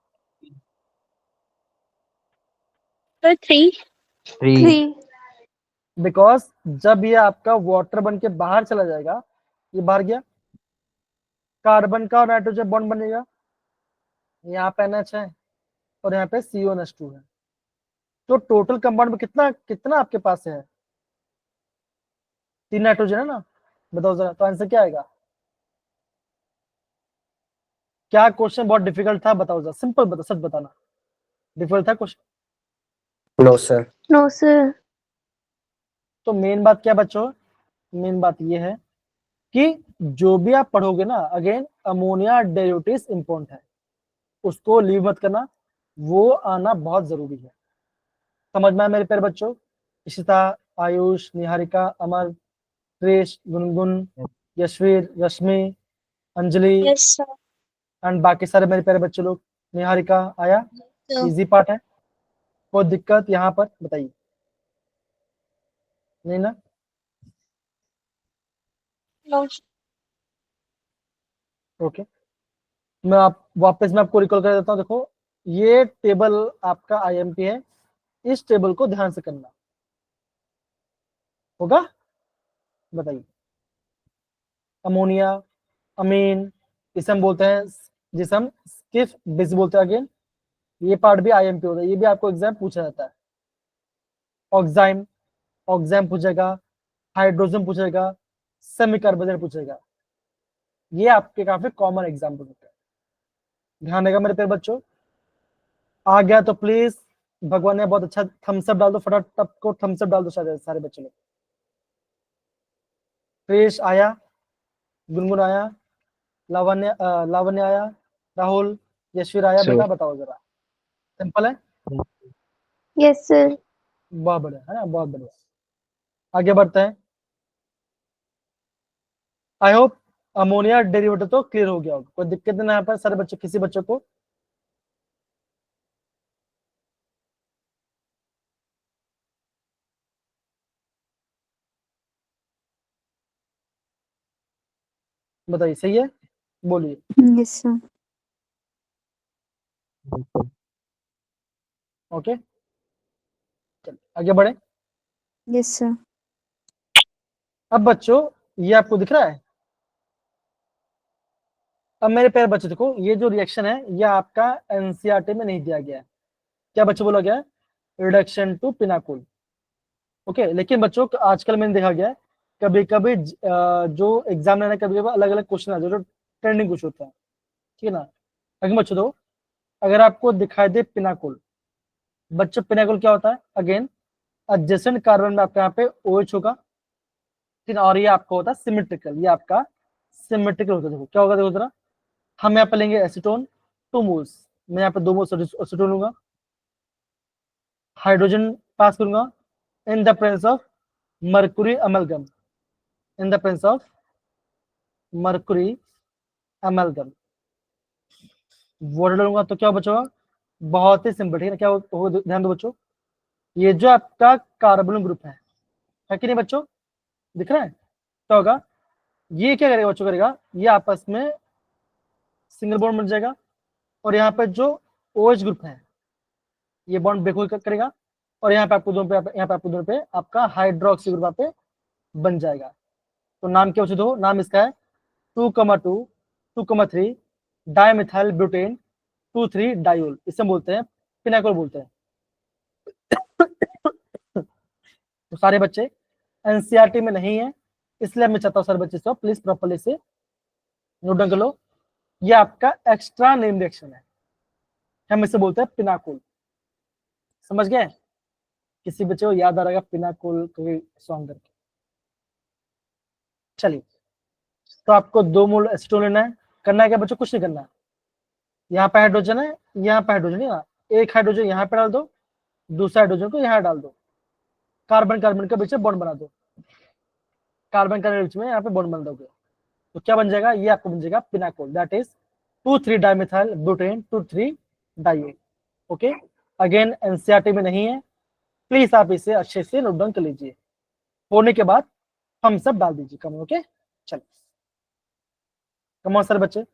3 3 बिकॉज जब ये आपका वाटर बन के बाहर चला जाएगा, ये बाहर गया, कार्बन का और नाइट्रोजन बॉन्ड बनेगा, यहाँ पे NH है और यहाँ पे CONH2 है, तो टोटल कंपाउंड में कितना कितना आपके पास है, 3 नाइट्रोजन है ना, बताओ जरा, तो आंसर क्या आएगा। क्या क्वेश्चन बहुत डिफिकल्ट था बताओ जरा, सिंपल बता, सच बताना, डिफिकल्ट था question. No sir. No sir तो मेन बात क्या बच्चों, मेन बात ये है कि जो भी आप पढ़ोगे ना, अगेन अमोनिया डेरिवेटिव्स इंपॉर्टेंट है, उसको लीव मत करना, वो आना बहुत जरूरी है, समझ में आया मेरे प्यारे बच्चों। इशिता, आयुष, निहारिका, अमर, Krrish, Gungun, Yashveer, Rashmi, Anjali yes sir and बाकी सारे मेरे प्यारे बच्चे लोग, निहारिका आया, इजी पार्ट है, कोई दिक्कत यहाँ पर बताइए, नहीं ना। नो ओके, मैं आप वापस मैं आपको रिकॉल कर देता हूँ, देखो ये टेबल आपका IMP है, इस टेबल को ध्यान से करना होगा, बताइए। अमोनिया, अमीन, इसे हम बोलते हैं, जिसे हम स्किफ बेस बोलते हैं, अगेन ये पार्ट भी IMP होता है, ये भी आपको एग्जाम पूछा जाता है। ऑक्साइम, ऑक्साइम पूछेगा, हाइड्रोजन पूछेगा, सेमी कार्बोनेट पूछेगा, ये आपके काफी कॉमन एग्जाम्पल होते हैं, ध्यान देगा मेरे प्यारे बच्चों। आ गया तो प्लीज, भगवान ने बहुत अच्छा थम्स अप डाल दो, फटाफट टप को थम्स अप डाल दो सारे बच्चे लोग। क्रिश आया, गुनगुन आया, लावण्य आया, राहुल, यशवीर आया, So- बेटा बताओ जरा, सिंपल है, यस सर बहुत बढ़िया है ना, बहुत बढ़िया। आगे बढ़ते हैं, आई होप अमोनिया डेरिवेटिव तो क्लियर हो गया होगा, कोई दिक्कत नहीं है यहाँ पर सारे बच्चे, किसी बच्चे को। बताइए, सही है, बोलिए। Yes sir. ओके, चलिए आगे बढ़े। Yes sir. अब बच्चों ये आपको दिख रहा है, अब मेरे प्यारे बच्चों देखो, ये जो रिएक्शन है ये आपका NCERT में नहीं दिया गया है, क्या बच्चों बोला गया है, रिडक्शन टू पिनाकुल, ओके। लेकिन बच्चों आजकल मैंने देखा गया है, कभी कभी जो एग्जाम लेना, कभी कभी अलग अलग क्वेश्चन आ जाए जो ट्रेंडिंग कुछ होता है, ठीक है ना। अगर बच्चों दो, अगर आपको दिखाई दे पिनाकुल, बच्चों पिनाकुल क्या होता है, अगेन एडजेसेंट कार्बन में आपका यहाँ पे OH होगा, ठीक है, और ये आपका होता है सिमेट्रिकल, ये आपका सिमेट्रिकल होता है, देखो क्या होगा, देखो जरा, हम यहाँ पे लेंगे एसीटोन 2 मोल्स, मैं यहाँ पे 2 मोल्स एसीटोन लूंगा, हाइड्रोजन पास करूंगा in the presence of Mercury amalgam, in the presence of Mercury amalgam, water डालूंगा तो क्या बचेगा, बहुत ही सिंपल, ठीक है, क्या होगा ध्यान दो बच्चों, ये जो आपका कार्बन ग्रुप है कि नहीं बच्चों, दिख रहा है, क्या होगा, ये क्या करेगा बच्चों, करेगा ये आपस में सिंगल बॉन्ड बन जाएगा, और यहाँ पे जो OH ग्रुप है ये बॉन्ड ब्रेक हो करेगा और यहाँ पे आपको दोनों पे यहाँ पे आपको दोनों पे आपका हाइड्रोक्सी ग्रुप पे बन जाएगा। तो नाम क्या हो, नाम इसका है 2,2 2,3 डाइमिथाइल ब्यूटेन 2,3 डायोल, इसे बोलते हैं पिनाकोल बोलते हैं। तो सारे बच्चे एनसीईआरटी में नहीं है, इसलिए मैं चाहता हूँ सारे बच्चे से प्लीज प्रॉपर्ली से नोट डाउन कर लो। ये आपका एक्स्ट्रा नेम रिएक्शन है, हम इसे बोलते हैं पिनाकोल। समझ गए? किसी बच्चे को याद आ रहेगा पिनाकोल कोई सॉन्ग करके। चलिए, तो आपको 2 मोल एसीटोन लेना है। करना है क्या बच्चों? कुछ नहीं करना है। यहाँ पे हाइड्रोजन है, यहाँ पे हाइड्रोजन है, एक हाइड्रोजन यहाँ पे डाल दो, दूसरा हाइड्रोजन को यहाँ डाल दो, कार्बन कार्बन के बीच में बॉन्ड बना दो, कार्बन कार्बन के बीच में यहाँ पे बॉन्ड बना दोगे तो क्या बन जाएगा? ये आपको बन जाएगा pinacol, that is 2,3 dimethyl butane 2,3 diol. Okay, again NCERT में नहीं है, प्लीज आप इसे अच्छे से नोट डाउन कर लीजिए। होने के बाद हम सब डाल दीजिए कम। ओके, चलो कम सर बच्चे।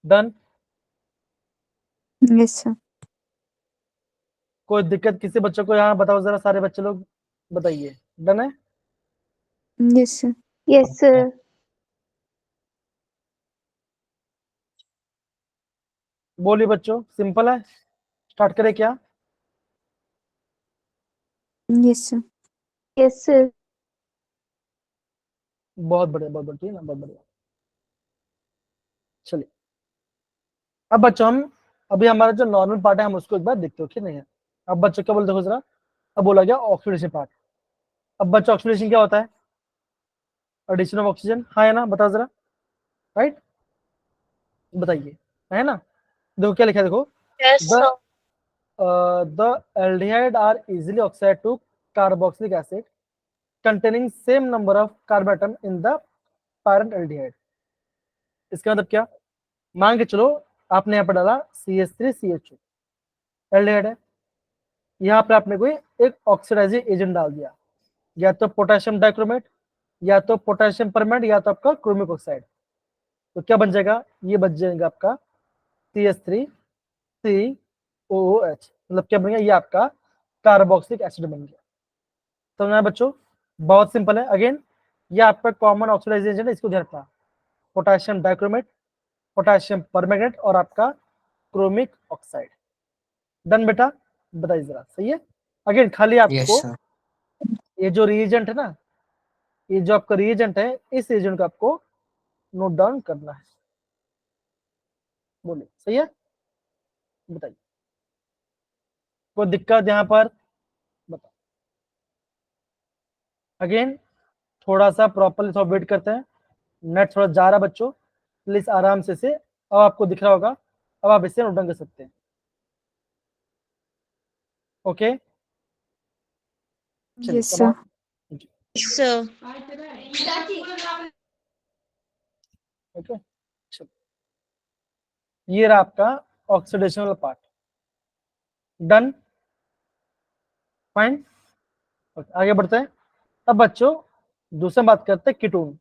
डन? Yes sir. कोई दिक्कत किसी बच्चों को यहाँ बताओ जरा, सारे बच्चे लोग बताइए। डन है? Yes sir. Yes sir. बोलिए बच्चों, सिंपल है, स्टार्ट करें क्या? Yes sir. Yes sir. बहुत बढ़िया, बहुत बढ़िया ना, बहुत बढ़िया। चलिए, अब बच्चों हम अभी हमारा जो नॉर्मल पार्ट है हम उसको एक बार देखते हो कि नहीं है। अब बच्चों क्या बोल देखो जरा, अब बोला गया ऑक्सीडेशन पार्ट। अब बच्चों ऑक्सीडेशन क्या होता है? एडिशन ऑफ ऑक्सीजन, हाँ है ना? बताओ जरा, राइट? बताइए, है ना? देखो क्या लिखा है, देखो yes the sir. the aldehyde are easily oxidized to carboxylic acid containing same number of carbon atom in the parent aldehyde। इसका मतलब क्या? मान के चलो आपने यहाँ पर डाला CH3CH2 एल्डिहाइड है, यहाँ पर आपने कोई एक ऑक्सीडाइजिंग एजेंट डाल दिया, या तो पोटेशियम डाइक्रोमेट, या तो पोटेशियम परमेट, या तो आपका क्रोमिक ऑक्साइड। तो क्या बन जाएगा? ये बन जाएगा आपका CH3COOH, मतलब क्या बन गया? ये आपका कार्बोक्सिलिक एसिड बन गया। समझ आया बच्चों? बहुत सिंपल है। अगेन ये आपका कॉमन ऑक्सीडाइजेशन है, इसको ध्यान रखना, पोटेशियम डाइक्रोमेट, पोटेशियम परमैंगनेट और आपका क्रोमिक ऑक्साइड। डन बेटा? बताइए जरा, सही है? अगेन खाली आपको ये जो रिएजेंट है ना, ये जो आपका रिएजेंट है, इस रिएजेंट को आपको नोट डाउन करना है। बोलिए, सही है? बताइए, कोई दिक्कत यहाँ पर? बताओ। अगेन थोड़ा सा प्रॉपरली थोड़ा वेट करते हैं, नेट थोड़ा जा रहा बच्चों, प्लीज आराम से अब आपको दिख रहा होगा, अब आप इसे नोट डाउन कर सकते हैं। ओके, चलिए यस सर। सर ओके, चलिए ये रहा आपका ऑक्सीडेशन वाला पार्ट। डन? फाइन, आगे बढ़ते हैं। अब बच्चों दूसरा बात करते हैं कीटोन।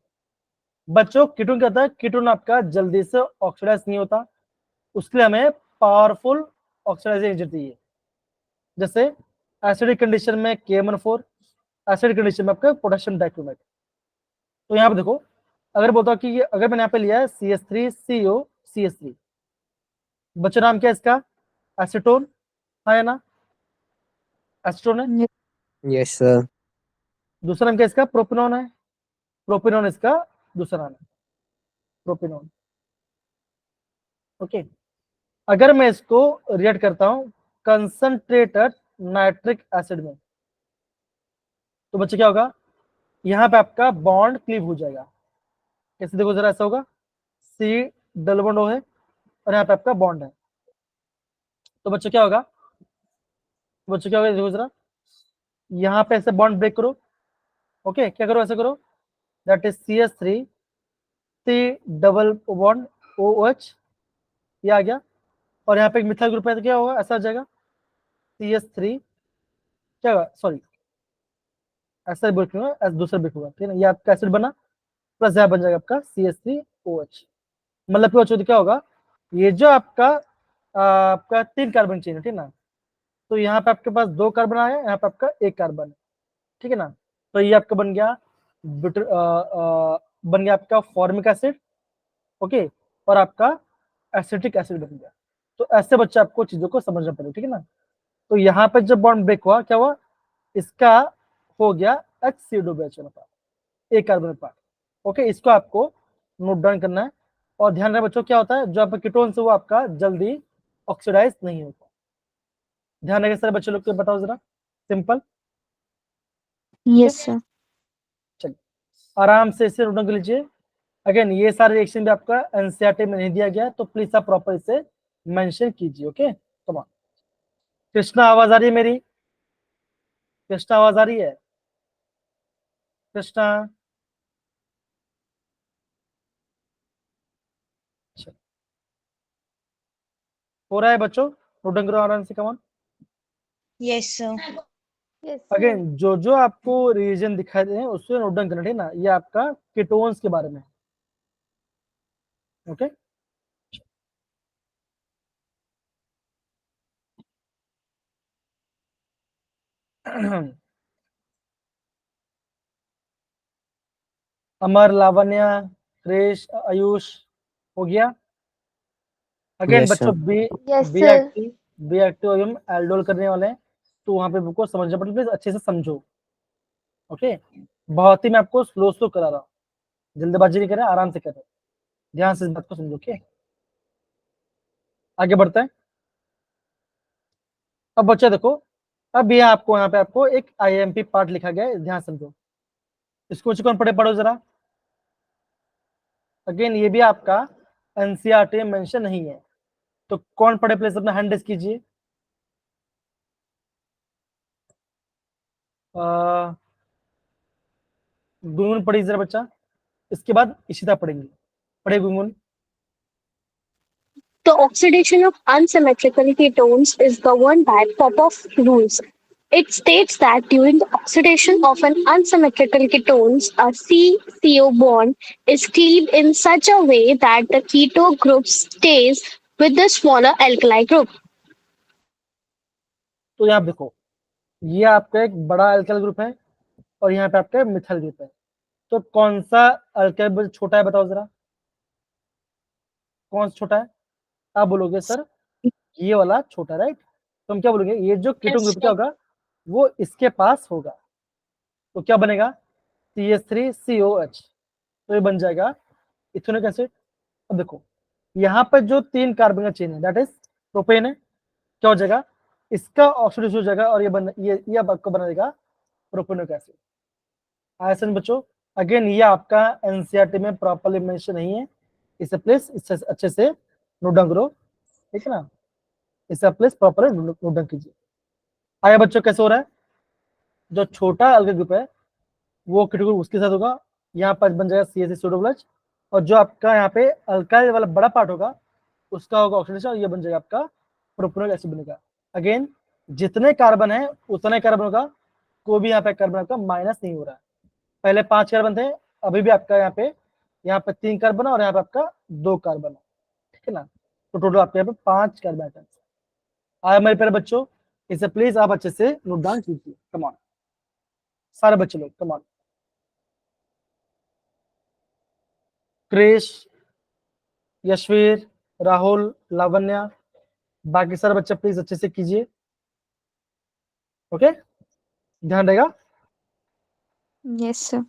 बच्चों कीटोन क्या होता है? कीटोन आपका जल्दी से ऑक्सीडाइज नहीं होता, उसके लिए हमें पावरफुल ऑक्सीडाइजिंग एजेंट चाहिए। जैसे एसिडिक कंडीशन में KMnO4, एसिडिक कंडीशन में आपका पोटेशियम डाइक्रोमेट। तो यहाँ पे देखो, अगर बोलता हूँ कि ये अगर मैंने यहाँ पे लिया है CH3COCH3, बच्चों नाम क्या है इसका? एसीटोन, है ना? एसीटोन है। Yes sir. दूसरा नाम क्या है इसका? प्रोपिनोन है। प्रोपिनोन इसका दूसरा नाम है, प्रोपिनोन। ओके, अगर मैं इसको रिएक्ट करता हूं कंसंट्रेटेड नाइट्रिक एसिड में, तो बच्चे क्या होगा? यहाँ पे आपका बॉन्ड क्लीव हो जाएगा। कैसे? देखो जरा, ऐसा होगा, C डबल बॉन्ड O है और यहाँ पे आपका बॉन्ड है। तो बच्चों क्या होगा? बच्चों क्या होगा? देखो जरा, यहाँ पे ऐसे बॉन्ड ब्रेक करो। ओके, क्या करो? ऐसे करो, that is CH3 CH3 double bond OH, ये आ गया, और यहाँ पे एक मिथाइल ग्रुप है तो क्या होगा, ऐसा आ जाएगा CH3, क्या होगा, सॉरी ऐसा लिखूंगा, दूसरा लिखूंगा, ठीक है ना, ये आपका एसिड बना प्लस यहाँ बन जाएगा आपका CH3OH, मतलब क्या होगा, ये जो आपका 3 कार्बन चेन है, ठीक है ना, तो यहाँ पे आपके पास 2 कार्बन आया, यहाँ पे आपका 1 कार्बन है, ठीक है ना, तो ये आपका बन गया आपका फॉर्मिक एसिड, ओके, और आपका एसिटिक एसिड बन गया। तो ऐसे बच्चे आपको चीजों को समझना पड़ेगा, ठीक है ना। तो यहाँ पे जब बॉन्ड ब्रेक हुआ, क्या हुआ, इसका हो गया HCO2 एक कार्बन पार्ट, ओके, इसको आपको नोट डाउन करना है। और ध्यान रहे बच्चों, क्या होता है, जो आपका कीटोन है वो आपका जल्दी ऑक्सीडाइज नहीं होता। ध्यान रखिए सारे बच्चे लोग को बताओ जरा, सिंपल। Yes sir. चलिए आराम से इसे नोट डाउन कर लीजिए। अगेन ये सारे रिएक्शन भी आपका एनसीईआरटी में नहीं दिया गया, तो प्लीज आप प्रॉपर इसे मेंशन कीजिए, ओके। कम ऑन कृष्णा, आवाज आ रही है मेरी? कृष्णा आवाज आ रही है? कृष्णा, हो रहा है बच्चों, नोट डाउन करो आराम से, come on. Yes, sir. Again जो जो आपको रीजन दिखाई दे उससे नोट डाउन करना, ठीक है ना, ये आपका कीटोन्स के बारे में, ओके। अमर, लावण्य, क्रिश, आयुष, हो गया। अगेन Yes, बच्चों sir. बी एक्टिव हम एल्डोल करने वाले हैं, तो वहां पे बुक को समझना पड़ेगा, प्लीज अच्छे से समझो, ओके। बहुत ही मैं आपको स्लो स्लो करा रहा हूँ, जल्दबाजी नहीं कर रहे, आराम से कर रहे, ध्यान से इस बात को समझो, ओके। आगे बढ़ते हैं। अब बच्चे देखो, अब ये आपको यहाँ पे आपको एक IMP पार्ट लिखा गया है, ध्यान समझो, इसको कौन पढ़े, पढ़ो जरा। अगेन ये भी आपका एनसीईआरटी में मेंशन नहीं है, तो कौन पढ़े प्लीज अपना हैंड रेज कीजिए। गुनगुन पढ़ी जरा बच्चा, इसके बाद इशिता पढ़ेंगे, पढ़े Gungun. The oxidation of unsymmetrical ketones is governed by Popov rules. It states that during the oxidation of an unsymmetrical ketones, a C-CO bond is cleaved in such a way that the keto group stays with the smaller alkali group. तो यहाँ देखो, ये आपका एक बड़ा अल्काइल ग्रुप है और यहाँ पे आपका मिथाइल ग्रुप है, तो कौन सा अल्काइल छोटा है, बताओ जरा, कौन सा छोटा है? आप बोलोगे सर ये वाला छोटा, राइट, तो हम क्या बोलोगे, ये जो कीटोन ग्रुप क्या होगा, वो इसके पास होगा, तो क्या बनेगा, CH3COH, तो ये बन जाएगा इथेनोइक एसिड। अब देखो यहाँ पर जो 3 कार्बन का चेन है, दैट इज प्रोपेन है, क्या हो जाएगा, इसका ऑक्सीडेशन हो जाएगा और ये अब आपको बना देगा प्रोपेनोइक एसिड। आयसन बच्चों, अगेन ये आपका एनसीईआरटी में प्रॉपर्ली मेंशन नहीं है, इसे प्लीज इससे अच्छे से नोट डाउन करो, ठीक है ना, इसे प्लीज प्रॉपर नोट डाउन कीजिए। आया बच्चों, कैसे हो रहा है, जो छोटा अल्काइल ग्रुप है वो कीटोन ग्रुप उसके साथ होगा, यहाँ पर बन जाएगा CH3COOH, और जो आपका यहाँ पे अल्काइल वाला बड़ा पार्ट होगा उसका होगा ऑक्सीडेशन, और ये बन जाएगा आपका प्रोपेनोइक एसिड बनेगा। अगेन जितने कार्बन है उतने कार्बन होगा, कोई भी यहाँ पे कार्बन आपका माइनस नहीं हो रहा है, पहले 5 कार्बन थे, अभी भी आपका यहाँ पे 3 कार्बन है और यहाँ पे आपका 2 कार्बन है, ठीक है ना, तो टोटल आपके यहाँ पे 5 कार्बन आइटम्स। आया मेरे प्यारे बच्चों, इसे प्लीज आप अच्छे से नोट डाउन कीजिए, कम ऑन सारे बच्चे लोग, कम ऑन। क्रिश, यशवीर, राहुल, लावण्या, बाकी सारे बच्चे प्लीज अच्छे से कीजिए, ओके, ध्यान रहेगा। Yes sir.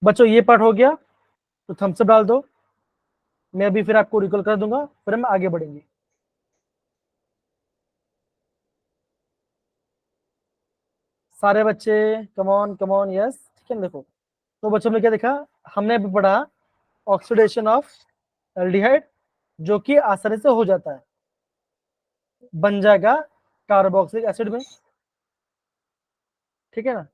बच्चों ये पार्ट हो गया, तो थम्स अप डाल दो, मैं अभी फिर आपको रिकॉल कर दूंगा, फिर हम आगे बढ़ेंगे। सारे बच्चे कम ऑन यस, ठीक है, देखो तो बच्चों ने क्या देखा, हमने अभी पढ़ा ऑक्सीडेशन ऑफ एल्डिहाइड, जो कि आसानी से हो जाता है, बन जाएगा कार्बोक्सिलिक एसिड में, ठीक है ना,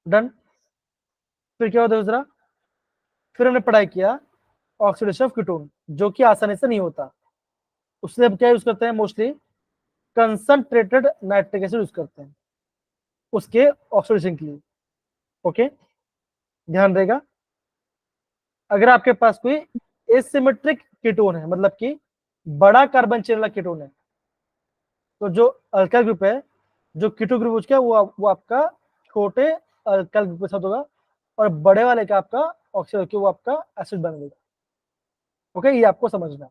डन। फिर क्या होता है दूसरा, फिर हमने पढ़ाई किया ऑक्सीडेशन ऑफ कीटोन, जो कि आसानी से नहीं होता। उससे हम क्या यूज करते हैं, mostly concentrated nitric acid use करते हैं उसके ऑक्सीडेशन के लिए। ओके, ध्यान रहेगा। अगर आपके पास कोई एसिमेट्रिक कीटोन है, मतलब कि बड़ा कार्बन चेन वाला कीटोन है, तो जो अल्काइल ग्रुप है, जो कीटो ग्रुप उसका वो आपका छोटे अल्काइल ग्रुप के साथ होगा, और बड़े वाले का आपका ऑक्सीजन वो आपका एसिड बन जाएगा। ओके, ये आपको समझना।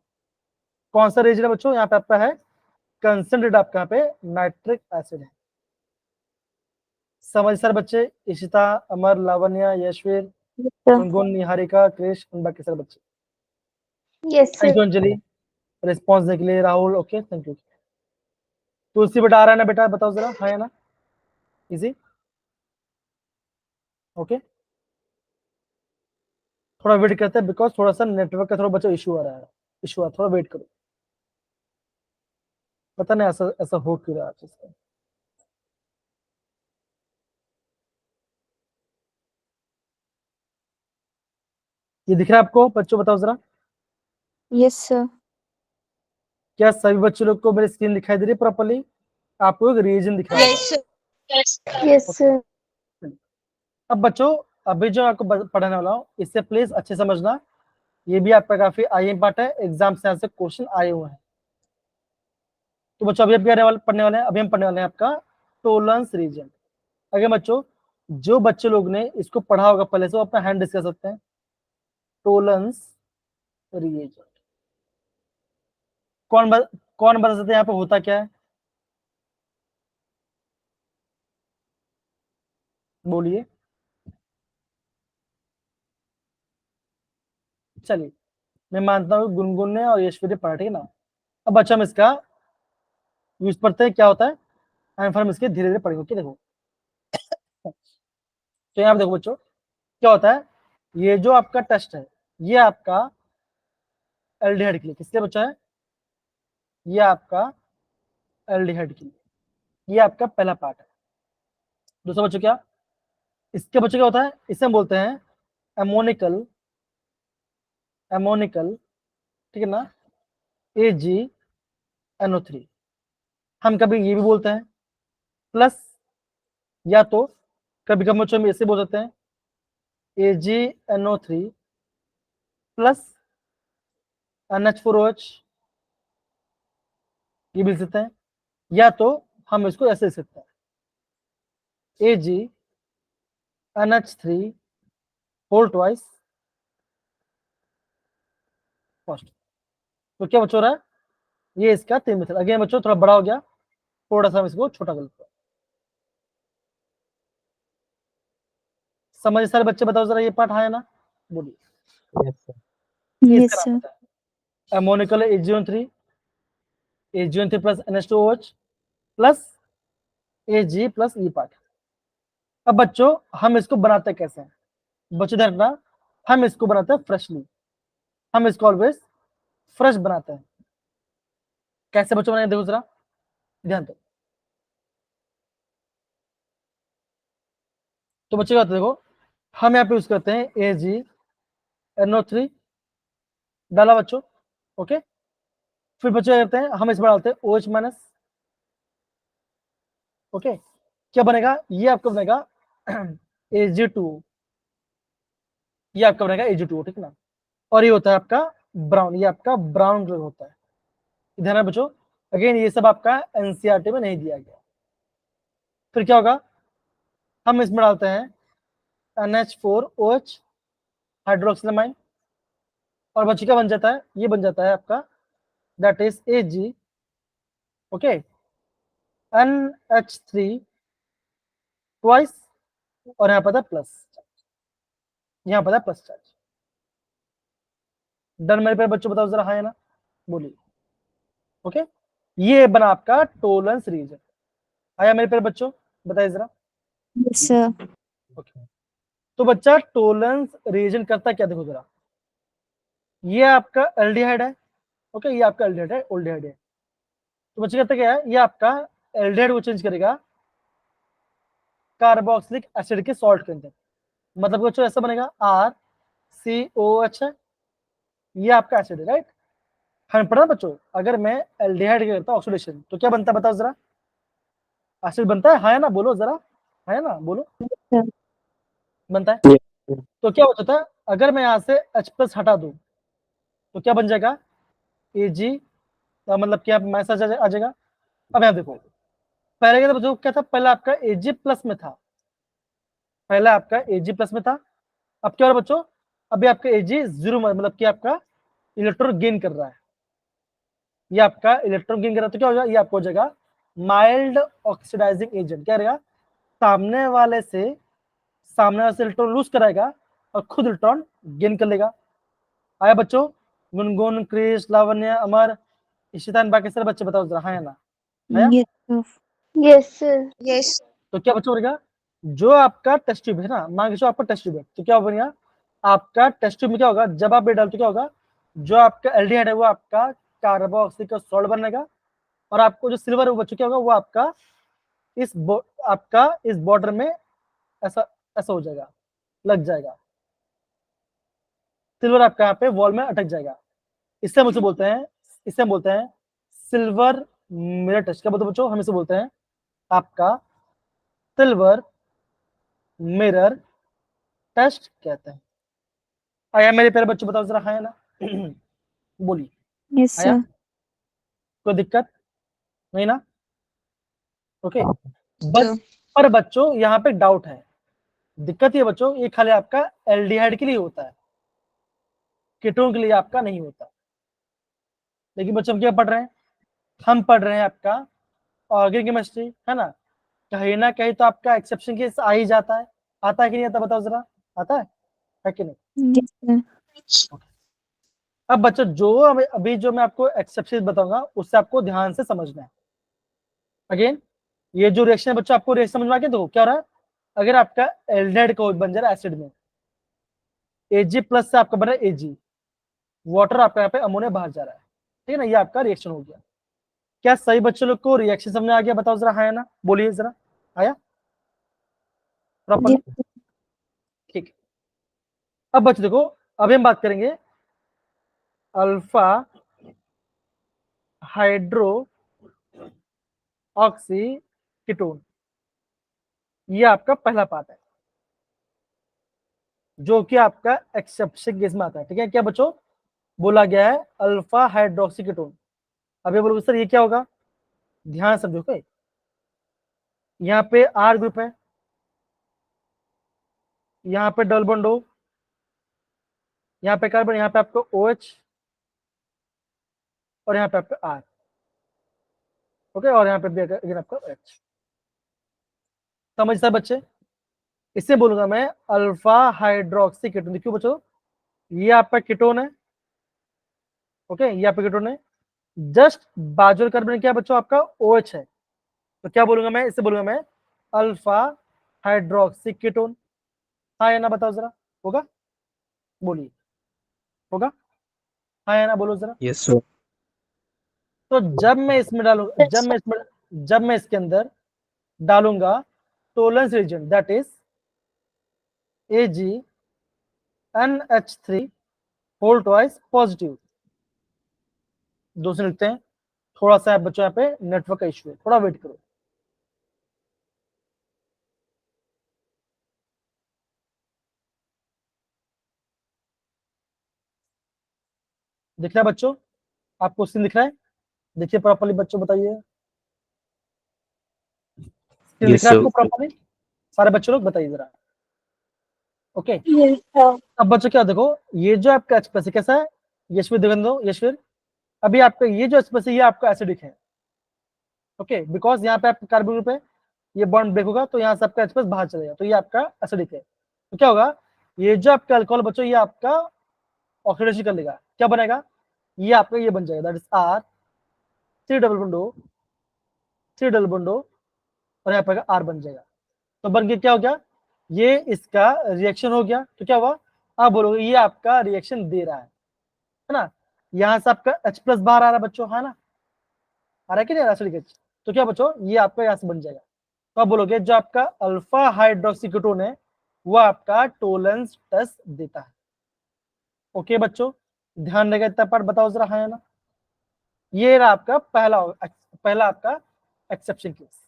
कौन सा रीजन है बच्चों, यहाँ पे आपका है कंसंट्रेट, आपका यहाँ पे नाइट्रिक एसिड है। समझ सर बच्चे, इशिता, अमर, लावण्य, यशवीर, गुनगुन, निहारिका, क्रिश, बाकी सर बच्चे। Yes, sir. Thank you Anjali response देने के लिए। Rahul, okay, thank you. Tulsi बेटा आ रहा है ना बेटा, बताओ जरा, हाँ या ना, इजी। ओके, थोड़ा वेट करते हैं, बिकॉज थोड़ा सा नेटवर्क का थोड़ा बच्चा इशू आ रहा है, इशू आ, थोड़ा वेट करो। पता नहीं ऐसा ऐसा हो क्यों रहा है आज इसका। ये दिख रहा है आपको बच्चों, बताओ जरा, यस सर। क्या सभी बच्चों लोग को मेरी स्क्रीन दिखाई दे रही है प्रॉपर्ली? आपको एक रीजन दिख रहा है। Yes, sir. Yes, sir. अब बच्चों, अभी जो आपको पढ़ाने वाला हूँ, इससे प्लीज अच्छे समझना, ये भी आपका काफी आई पार्ट है, एग्जाम से यहाँ से क्वेश्चन आए हुए हैं। तो बच्चों अभी पढ़ने वाले हैं, अभी हम पढ़ने वाले हैं आपका टोलरेंस रीजन। अगर बच्चों, जो बच्चे लोग ने इसको पढ़ा होगा पहले से, वो अपना हैंड डिस्कस कर सकते हैं। टोलरेंस रीजन कौन बता सकते हैं यहाँ पे होता क्या है, बोलिए। चलिए, मैं मानता हूँ गुनगुन ने और यशवी पढ़ा, ठीक है ना। अब बच्चा हम इसका यूज पढ़ते हैं, क्या होता है, एंड फिर हम इसके धीरे धीरे पढ़ेंगे। ओके, देखो, तो यहाँ पे देखो बच्चों, क्या होता है, ये जो आपका टेस्ट है, ये आपका एल्डिहाइड के लिए, किसके लिए बच्चा है, ये आपका एल्डिहाइड के लिए, ये आपका पहला पार्ट है। दूसरा बच्चों क्या, इसके बच्चों क्या होता है, इसे हम बोलते हैं एमोनिकल, एमोनिकल, ठीक है ना, AgNO3। हम कभी ये भी बोलते हैं प्लस, या तो कभी कभी बच्चों में इसे बोल सकते हैं AgNO3 प्लस NH4OH, ये भी लिख सकते हैं, या तो हम इसको ऐसे लिख सकते हैं AgNH3 होल ट्वाइस फर्स्ट। तो क्या बच्चों हो रहा है, ये इसका 3 मेथड। अगेन बच्चों थोड़ा बड़ा हो गया, थोड़ा सा हम इसको छोटा कर लेते हैं। समझ सारे बच्चे, बताओ जरा, ये पार्ट है ना, बोलिए। ये यस इसका नाम सर। होता है एमोनिकल AgN3, AgN3 plus NH2OH plus Ag plus ये पार्ट। अब बच्चों हम इसको बनाते कैसे हैं, बच्चों ध्यान रखना, हम इसको बनाते हैं फ्रेशली, हम इसको ऑलवेज फ्रेश बनाते हैं। कैसे बच्चों बनाए, देखो जरा, ध्यान दो। तो बच्चों क्या देखो, हम यहाँ पे यूज करते हैं AgNO3, डाला बच्चों, ओके। फिर बच्चों क्या करते हैं, हम इसमें डालते हैं OH माइनस, ओके। क्या बनेगा, ये आपका बनेगा Ag2, ये आपका बनेगा Ag2, ठीक है ना। और ये होता है आपका ब्राउन, ये आपका ब्राउन कलर होता है। ध्यान है बच्चों, अगेन ये सब आपका एनसीईआरटी में नहीं दिया गया। फिर क्या होगा, हम इसमें डालते हैं NH4OH हाइड्रोक्सिलामाइन, और बच्चे क्या बन जाता है, ये बन जाता है आपका, that is Ag, okay, NH3 twice, और यहाँ पर था प्लस, यहाँ पर था प्लस चार्ज। डन मेरे पे बच्चों, बताओ जरा, हाँ है ना, बोलिए। ओके, ये बना आपका टोलरेंस रीजन। आया मेरे पे बच्चों, बताइए जरा। Yes sir. ओके, तो बच्चा टोलरेंस रीजन करता क्या, देखो जरा, ये आपका एल्डिहाइड है, ओके, ये आपका एल्डिहाइड है, ओल्डिहाइड है। तो बच्चे कहते क्या है, ये आपका एल्डिहाइड को चेंज करेगा कार्बोक्सिलिक एसिड के सॉल्ट के अंदर। मतलब बच्चों ऐसा बनेगा RCOH है, ये आपका एसिड है, राइट। हमें पढ़ा बच्चों, अगर मैं एल्डिहाइड करता हूँ ऑक्सीडेशन तो क्या बनता है बताओ जरा, एसिड बनता है, हाँ या ना बोलो जरा, है ना बोलो, बनता है। तो क्या हो जाता है, अगर मैं यहाँ से H+ हटा दूं तो क्या बन जाएगा, Ag, मतलब क्या मैसेज आ जाएगा। अब यहाँ देखो, पहले क्या था बच्चों, क्या था, पहले आपका Ag+ में था, पहले आपका Ag+ में था। अब क्या हो रहा है बच्चों, अभी आपका Ag0 मतलब कि आपका इलेक्ट्रॉन गेन कर रहा है, ये आपका इलेक्ट्रॉन गेन कर रहा है, तो क्या हो जाएगा, ये आपको हो जाएगा माइल्ड ऑक्सीडाइजिंग एजेंट। क्या रहेगा, सामने वाले से इलेक्ट्रॉन लूज कराएगा और खुद इलेक्ट्रॉन गेन कर लेगा। आया बच्चों, गुनगुन, क्रिश, लावण्य, अमर, इशितान, बाकी सारे बच्चे बताओ जरा, हाँ या ना, आया। Yes, sir. Yes, sir. Yes. तो क्या बच्चों बनेगा, जो आपका टेस्ट ट्यूब है ना, मान के चलो आपका टेस्ट ट्यूब है, तो क्या बनेगा, आपका टेस्ट ट्यूब में क्या होगा, जब आप ये डालते क्या होगा, जो आपका एल्डिहाइड है वो आपका कार्बोक्सिलिक का सॉल्ट बनेगा, और आपको जो सिल्वर है वो बच्चों क्या होगा, वो आपका इस बॉर्डर में ऐसा ऐसा हो जाएगा, लग जाएगा, सिल्वर आपका यहाँ पे वॉल में अटक जाएगा। इससे हम उसे बोलते हैं, इससे हम बोलते हैं सिल्वर मिरर टेस्ट। क्या बोलते हैं बच्चों, हम इसे बोलते हैं आपका सिल्वर मिरर टेस्ट कहते हैं। आया मेरे प्यारे बच्चों, बताओ जरा, हाँ या ना बोलिए, Yes, आया, sir. कोई दिक्कत नहीं ना, ओके। Sir. पर बच्चों यहाँ पे डाउट है, दिक्कत ये बच्चों, ये खाली आपका एल्डिहाइड के लिए होता है, कीटोन के लिए आपका नहीं होता। लेकिन बच्चों हम क्या पढ़ रहे हैं, हम पढ़ रहे हैं आपका ऑर्गेनिक केमिस्ट्री, है ना, कहीं ना कहीं तो आपका एक्सेप्शन केस आ ही जाता है, आता है कि नहीं आता, बताओ जरा, आता है कि नहीं। Yes, sir. अब बच्चों जो अभी जो मैं आपको एक्सेप्शन बताऊंगा उससे आपको ध्यान से समझना है। अगेन ये जो रिएक्शन है बच्चों, आपको रिएक्शन समझ में आ गया, देखो क्या हो रहा है, अगर आपका एल्डिहाइड का बन जा रहा है एसिड में, Ag+ से आपका बन रहा है Ag, वाटर आपका यहाँ पे अमोनिया बाहर जा रहा है, ठीक है ना, ये आपका रिएक्शन हो गया। क्या सही बच्चों लोग को रिएक्शन समझ में आ गया, बताओ जरा, हाँ या ना, बोलिए जरा, आया प्रॉपर, ठीक है। अब बच्चों देखो, अभी हम बात करेंगे अल्फा हाइड्रो ऑक्सी कीटोन, ये आपका पहला पार्ट है जो कि आपका एक्सेप्शन केस में आता है, ठीक है। क्या बच्चों बोला गया है, अल्फा हाइड्रोक्सी कीटोन। अब ये बोलो सर ये क्या होगा, ध्यान से देखो, यहाँ पे R ग्रुप है, यहाँ पे डबल बॉन्ड O, यहाँ पे कार्बन, यहाँ पे आपको OH, और यहाँ पे आपका R, ओके, और यहाँ पे भी अगेन आपका H। समझ सर बच्चे, इससे बोलूंगा मैं अल्फा हाइड्रोक्सी कीटोन। क्यों बच्चों, ये आपका कीटोन है, ओके, ये आपका कीटोन है, जस्ट बाजू कार्बन क्या बच्चों आपका OH है, तो क्या बोलूंगा मैं, इससे बोलूंगा मैं अल्फा हाइड्रोक्सी कीटोन। हाँ या ना बताओ जरा, होगा, बोलिए, होगा, हाँ या ना बोलो जरा। Yes sir. तो जब मैं इसमें डालूंगा, जब मैं इसके अंदर डालूंगा Tollens reagent, that is AgNH3 whole twice positive. दूसरे लिखते हैं, थोड़ा सा बच्चों यहाँ पे नेटवर्क का इशू है, थोड़ा वेट करो। दिख रहा है बच्चों, आपको स्क्रीन दिख रहा है, देखिए प्रॉपर्ली बच्चों, बताइए स्क्रीन दिख यस रहा है सर। आपको प्रॉपर्ली, सारे बच्चों लोग बताइए जरा, ओके। Yes, sir. अब बच्चों क्या देखो, ये जो आपका एक्सप्रेस कैसा है, यशवीर देखने दो, यशवीर, अभी आपका ये जो एक्सप्रेस है ये आपका एसिडिक है, ओके, बिकॉज यहाँ पे आपका कार्बन ग्रुप है, ये बॉन्ड ब्रेक होगा तो यहाँ से आपका एक्सप्रेस बाहर चलेगा, तो ये आपका एसिडिक है। तो क्या होगा, ये जो आपका अल्कोहल बच्चों ये आपका ऑक्सीडेशन कर लेगा, क्या बनेगा, ये आपका ये बन जाएगा, that is R3 double bond O, 3 double bond O, और यहाँ पर R बन जाएगा। तो बन के क्या हो गया, ये इसका रिएक्शन हो गया, तो क्या हुआ, आप बोलोगे ये आपका रिएक्शन दे रहा है ना, यहाँ से आपका H+ बाहर आ रहा है बच्चों, है ना, आ रहा है कि नहीं एसिडिक H, तो क्या बच्चों ये आपका यहाँ से बन जाएगा, तो आप बोलोगे जो आपका अल्फा हाइड्रोक्सी कीटोन है वो आपका टोलेंस टेस्ट देता है। ओके बच्चों, ध्यान रहेगा इतना पार्ट, बताओ जरा हाँ या ना। ये रहा आपका पहला आपका एक्सेप्शन केस।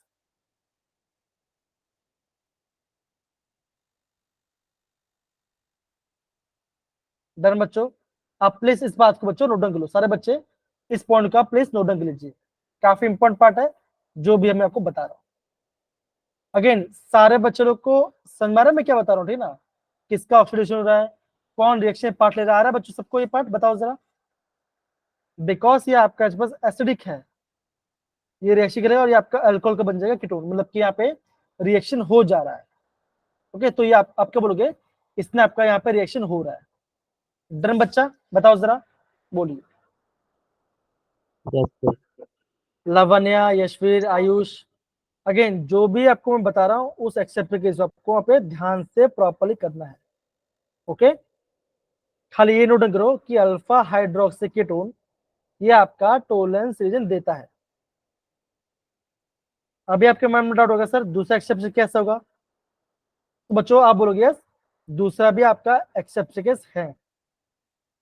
डन बच्चों, आप प्लीज इस बात को बच्चों नोट डाउन कर लो, सारे बच्चे इस पॉइंट का प्लीज नोट डाउन कर लीजिए, काफी इंपॉर्टेंट पार्ट है जो भी मैं आपको बता रहा हूँ। अगेन सारे बच्चे लोग को समझ में आ रहा है मैं क्या बता रहा हूँ, ठीक ना, किसका ऑक्सीडेशन हो रहा है, कौन रिएक्शन पार्ट ले रहा है बच्चों, सबको ये पार्ट बताओ जरा। बिकॉज ये आपका बस एसिडिक है, ये रिएक्शन करेगा और ये आपका अल्कोहल का बन जाएगा कीटोन, मतलब कि यहाँ पे रिएक्शन हो जा रहा है। ओके, तो ये आप क्या बोलोगे, इसमें आपका यहाँ पे रिएक्शन हो रहा है। डन बच्चा, बताओ जरा, बोलिए। Yes sir. Lavanya, Yashveer, Ayush, again जो भी आपको मैं बता रहा हूँ उस एक्सेप्ट के आपको वहाँ पे ध्यान से प्रॉपर्ली करना है। ओके, खाली ये नोट करो कि अल्फा हाइड्रोक्सी कीटोन ये आपका टोलेंस रीजन देता है। अभी आपके माइंड में डाउट होगा सर दूसरा एक्सेप्शन कैसा होगा, तो बच्चों आप बोलोगे यस, दूसरा भी आपका एक्सेप्शन केस है।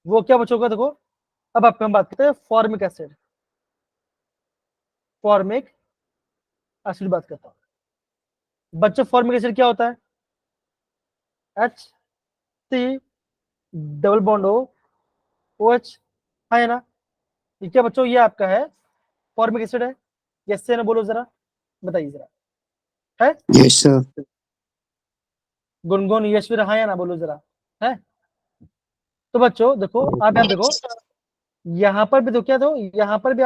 वो क्या बच्चों का, देखो अब आपको हम बात करते हैं फॉर्मिक एसिड। फॉर्मिक एसिड बात करता हूँ बच्चों, फॉर्मिक एसिड क्या होता है, HC डबल बॉन्ड OH, है ना। ये क्या बच्चों, ये आपका है फॉर्मिक एसिड है, यस से ना बोलो जरा, बताइए जरा, है यस सर। गुनगुन, यशवीर, हाँ या ना बोलो जरा, है। तो बच्चों देखो आप यहाँ देखो, यहाँ पर भी तो क्या दो, यहाँ पर भी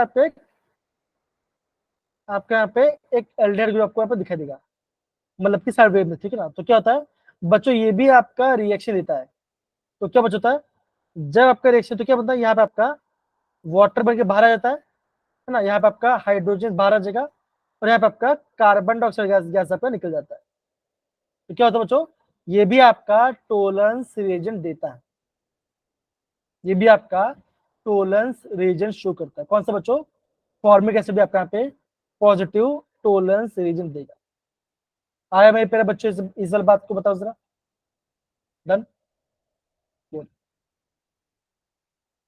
आपका यहाँ पे एक एल्डिहाइड ग्रुप आपको यहाँ पे दिखाई देगा, मतलब कि साइड वेव में, ठीक है ना। तो क्या होता है बच्चों, ये भी आपका रिएक्शन देता है। तो क्या बच्चों होता है, जब आपका रिएक्शन, तो क्या बनता है, यहाँ पे आपका वाटर बन के बाहर आ जाता है ना, यहाँ पे आपका हाइड्रोजन बाहर आ जाएगा और यहाँ पे आपका कार्बन डाइऑक्साइड गैस आपका निकल जाता है। तो क्या होता है बच्चों, ये भी आपका टोलेंस रिएजेंट देता है, ये भी आपका टोलेंस रिएजेंट शो करता है। कौन सा बच्चों, फॉर्मिक एसिड भी आपका यहाँ पे पॉजिटिव टोलेंस रिएजेंट देगा। आया मेरे प्यारे बच्चों, इस वाली बात को बताओ जरा। डन,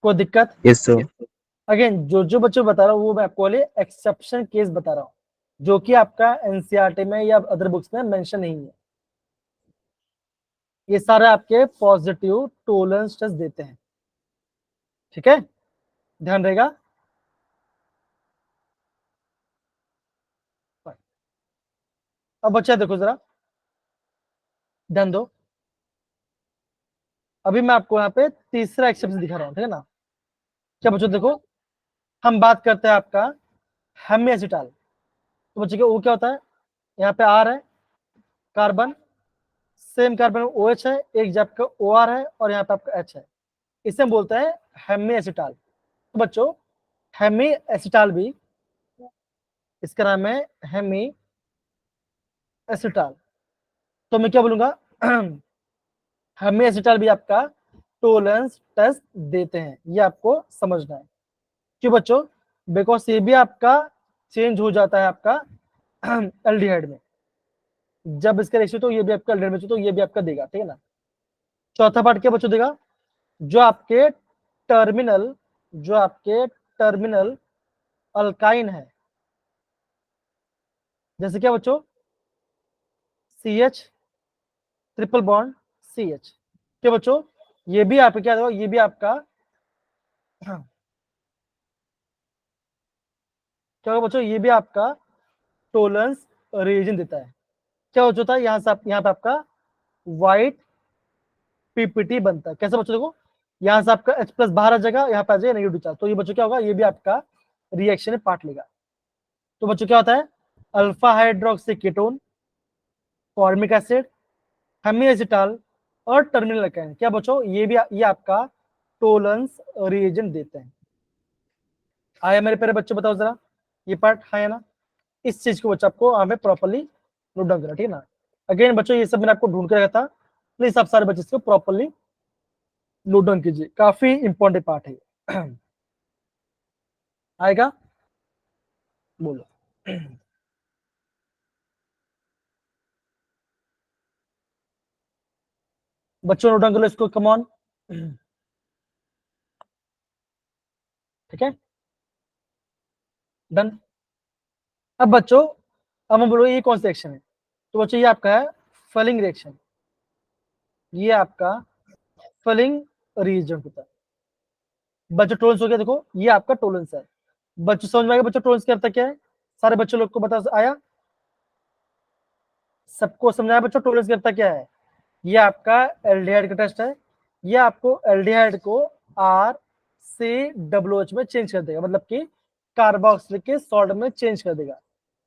कोई दिक्कत? Yes sir. अगेन जो बच्चों बता रहा हूँ वो मैं आपको वाले एक्सेप्शन केस बता रहा हूँ, जो कि आपका एनसीईआरटी में या अदर बुक्स में मेंशन नहीं है। ये सारे आपके पॉजिटिव टोलेंस टेस्ट देते हैं, ठीक है, ध्यान रहेगा। अब बच्चा देखो जरा, ध्यान दो, अभी मैं आपको यहाँ पे तीसरा एक्सेप्शन दिखा रहा हूँ, ठीक है ना। क्या बच्चों देखो, हम बात करते हैं आपका हेमिएसिटाल। तो बच्चों वो क्या होता है, यहाँ पे R है, कार्बन, सेम कार्बन OH है, एक जब का OR है और यहाँ पे आपका H है, इसे हम बोलते हैं हेमिएसिटाल। तो बच्चों हेमिएसिटाल भी, इसका नाम है हेमिएसिटाल। तो मैं क्या बोलूंगा हेमिएसिटाल भी आपका टोलेंस टेस्ट देते हैं, ये आपको समझना है। क्यों बच्चों, बिकॉज ये भी आपका चेंज हो जाता है आपका एल्डिहाइड में, जब इसका रेशियो, तो ये भी आपका एल्डिहाइड में, तो ये भी आपका देगा, ठीक है ना। चौथा पार्ट क्या बच्चों देगा, जो आपके टर्मिनल जो आपके टर्मिनल अल्काइन है, जैसे क्या बच्चों CH ट्रिपल बॉन्ड CH, क्या बच्चों ये भी आपका क्या होगा, ये भी आपका क्या होगा बच्चों, ये भी आपका टोलेंस रीजन देता है। क्या होता है, यहाँ से यहाँ पे आपका व्हाइट PPT बनता है। कैसे बच्चों, देखो यहाँ से आपका H+ बाहर आ जाएगा, यहाँ पे आ जाएगा नेगेटिव चार्ज, तो ये बच्चों क्या होगा, ये भी आपका रिएक्शन में पार्ट लेगा। तो बच्चों क्या होता है, alpha hydroxy ketone, formic acid, hemiacetal और टर्मिनल अल्काइन, क्या बच्चों ये आपका टोलेंस रिएजेंट देते हैं। आया मेरे प्यारे बच्चों, बताओ जरा ये पार्ट, है ना। इस चीज को बच्चों आपको हमें प्रॉपर्ली नोट डाउन करना, ठीक है ना। अगेन बच्चों ये सब मैंने आपको ढूंढ कर रखा था, प्लीज आप सारे बच्चे इसको प्रॉपर्ली नोट डाउन कीजिए, काफी इंपॉर्टेंट पार्ट है। आएगा, बोलो। बच्चों नोट डाउन कर लो इसको, कम ऑन। ठीक है, डन। अब बच्चों, अब हम बोलो ये कौन सा रिएक्शन है, तो बच्चों ये आपका है फलिंग रिएक्शन, ये आपका फलिंग रिएजेंट होता है। बच्चों टोलेंस हो गया, देखो ये आपका टोलेंस है। बच्चों समझ में आ गया बच्चों टोलेंस करता क्या है, सारे बच्चों लोग को बता आया, सबको समझाया बच्चों टोलेंस करता क्या है। ये आपका एल्डिहाइड का टेस्ट है, ये आपको एल्डिहाइड को आर सी डब्ल्यू एच में चेंज कर देगा, मतलब कि कार्बोक्सिलिक के सॉल्ट में चेंज कर देगा,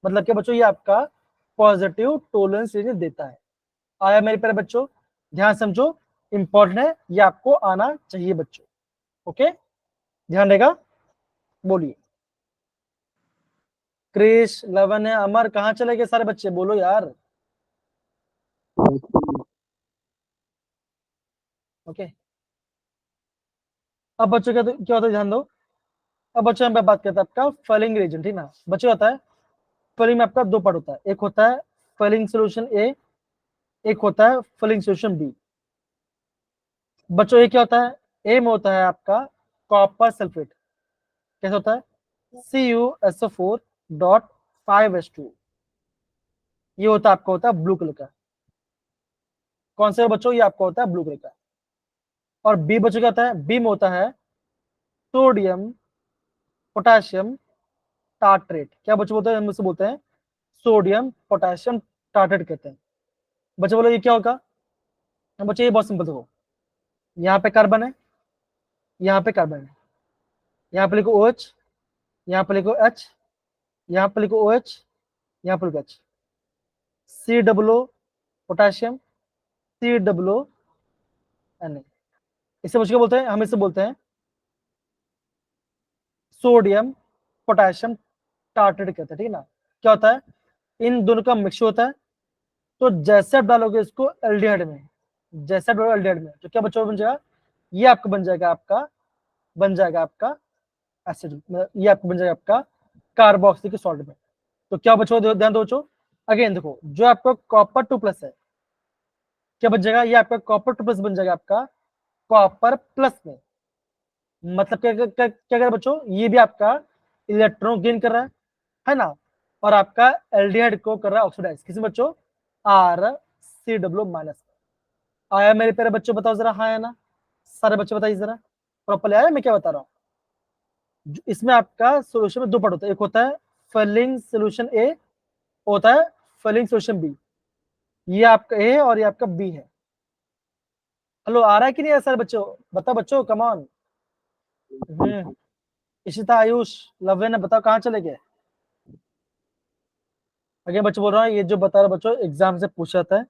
मतलब कि बच्चों ये आपका पॉजिटिव टोलेंस रीजन देता है। आया मेरे प्यारे बच्चों, ध्यान समझो, इंपॉर्टेंट है, ये आपको आना चाहिए बच्चों। ओके, ध्यान रहेगा, बोलिए। क्रिश, लवन है, अमर, कहाँ चले गए सारे बच्चे, बोलो यार। ओके, अब बच्चों क्या होता है, ध्यान दो। अब बच्चों हम बात करते हैं आपका फलिंग रीजन, ठीक ना। बच्चों होता है फलिंग में आपका दो पार्ट होता है, एक होता है फलिंग सोल्यूशन ए, एक होता है फलिंग सोल्यूशन बी। बच्चों ये क्या होता है, ए में होता है आपका कॉपर सल्फेट, कैसे होता है CuSO4.5H2, ये होता है आपका होता है ब्लू कलर का। कौन से बच्चों, ये आपका होता है ब्लू कलर का। और बी बच्चों क्या होता है, बी में होता है सोडियम पोटेशियम टार्ट्रेट। क्या बच्चों बोलते हैं, हम इससे बोलते हैं सोडियम पोटेशियम टार्ट्रेट कहते हैं। बच्चे बोलो ये क्या होगा, बच्चे ये बहुत सिंपल देखो, यहाँ पे कार्बन है, यहाँ पे कार्बन है, यहाँ पे लिखो OH, यहाँ पे लिखो H, यहाँ पे लिखो OH, यहाँ पे लिखो H, COO potassium, COO Na। इसे बच्चे क्या बोलते हैं, हम इसे बोलते हैं सोडियम पोटेशियम टार्ट्रेट कहते हैं, ठीक है ना। क्या होता है, इन दोनों का मिक्सचर होता है, तो जैसे आप डालोगे इसको एल्डिहाइड में, जैसे आप डालोगे एल्डिहाइड में, तो क्या बच्चों बन जाएगा, ये आपका बन जाएगा आपका एसिड, ये आपको बन जाएगा आपका कार्बोक्सिलिक सॉल्ट में। तो क्या बच्चों ध्यान दो बच्चों, अगेन देखो जो आपका कॉपर 2+ है, क्या बन जाएगा, ये आपका कॉपर 2+ बन जाएगा आपका कॉपर प्लस में। मतलब क्या क्या क्या क्या कर रहा है बच्चों, ये भी आपका इलेक्ट्रॉन गेन कर रहा है ना, और आपका एल्डिहाइड को कर रहा है ऑक्सीडाइज, किसी बच्चों RCOO-। आया मेरे प्यारे बच्चों, बताओ जरा, हाँ या ना, सारे बच्चे बताइए जरा, प्रॉपर्ली आया मैं क्या बता रहा हूँ। इसमें आपका सोल्यूशन में दो पार्ट होता है, एक होता है फलिंग सोल्यूशन ए, होता है फलिंग सोल्यूशन बी। ये आपका ए और ये आपका बी है। हेलो, आ रहा है कि नहीं सारे बच्चों, बताओ बच्चों, कम ऑन। इशिता, आयुष, लव्य, बताओ कहाँ चले गए। आगे बच्चों बोल रहा है, ये जो बता रहा बच्चों एग्जाम से पूछा जाता है,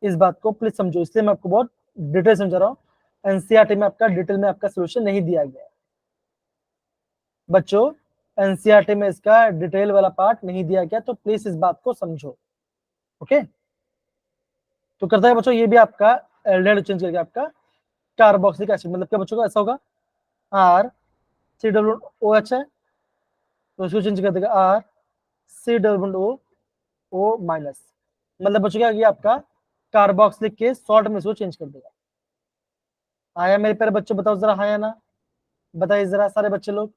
इस बात को प्लीज समझो, इसलिए मैं आपको बहुत डिटेल समझा रहा हूँ। एनसीईआरटी में आपका डिटेल में आपका सोल्यूशन नहीं दिया गया है बच्चों, एनसीईआरटी में इसका डिटेल वाला पार्ट नहीं दिया गया, तो प्लीज इस बात को समझो। ओके, तो करता है बच्चों, ये भी आपका एल्डिहाइड चेंज करके आपका कार्बोक्सिलिक एसिड, मतलब क्या बच्चों का ऐसा होगा RCOOH है, तो इसको चेंज कर देगा RCOO-, मतलब बच्चों क्या, ये आपका कार्बोक्सिलिक के सॉल्ट में इसको चेंज कर देगा। आया मेरे प्यारे बच्चों, बताओ जरा, हाँ या ना, बताइए जरा सारे बच्चे लोग।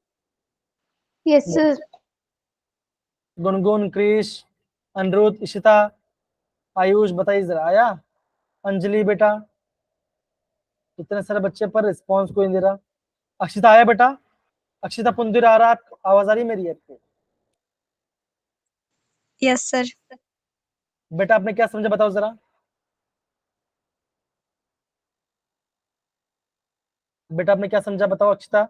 Yes, sir. गुनगुन, क्रिश, अनिरुद्ध, इशिता, आयुष, बताइए जरा, आया। अंजलि बेटा, इतने सारे बच्चे पर रिस्पॉन्स कोई नहीं दे रहा। अक्षिता आया बेटा, अक्षिता पुंदिर आ रहा, आवाज आ रही मेरी आपको। Yes sir. बेटा आपने क्या समझा, बताओ जरा, बेटा आपने क्या समझा, बताओ अक्षिता,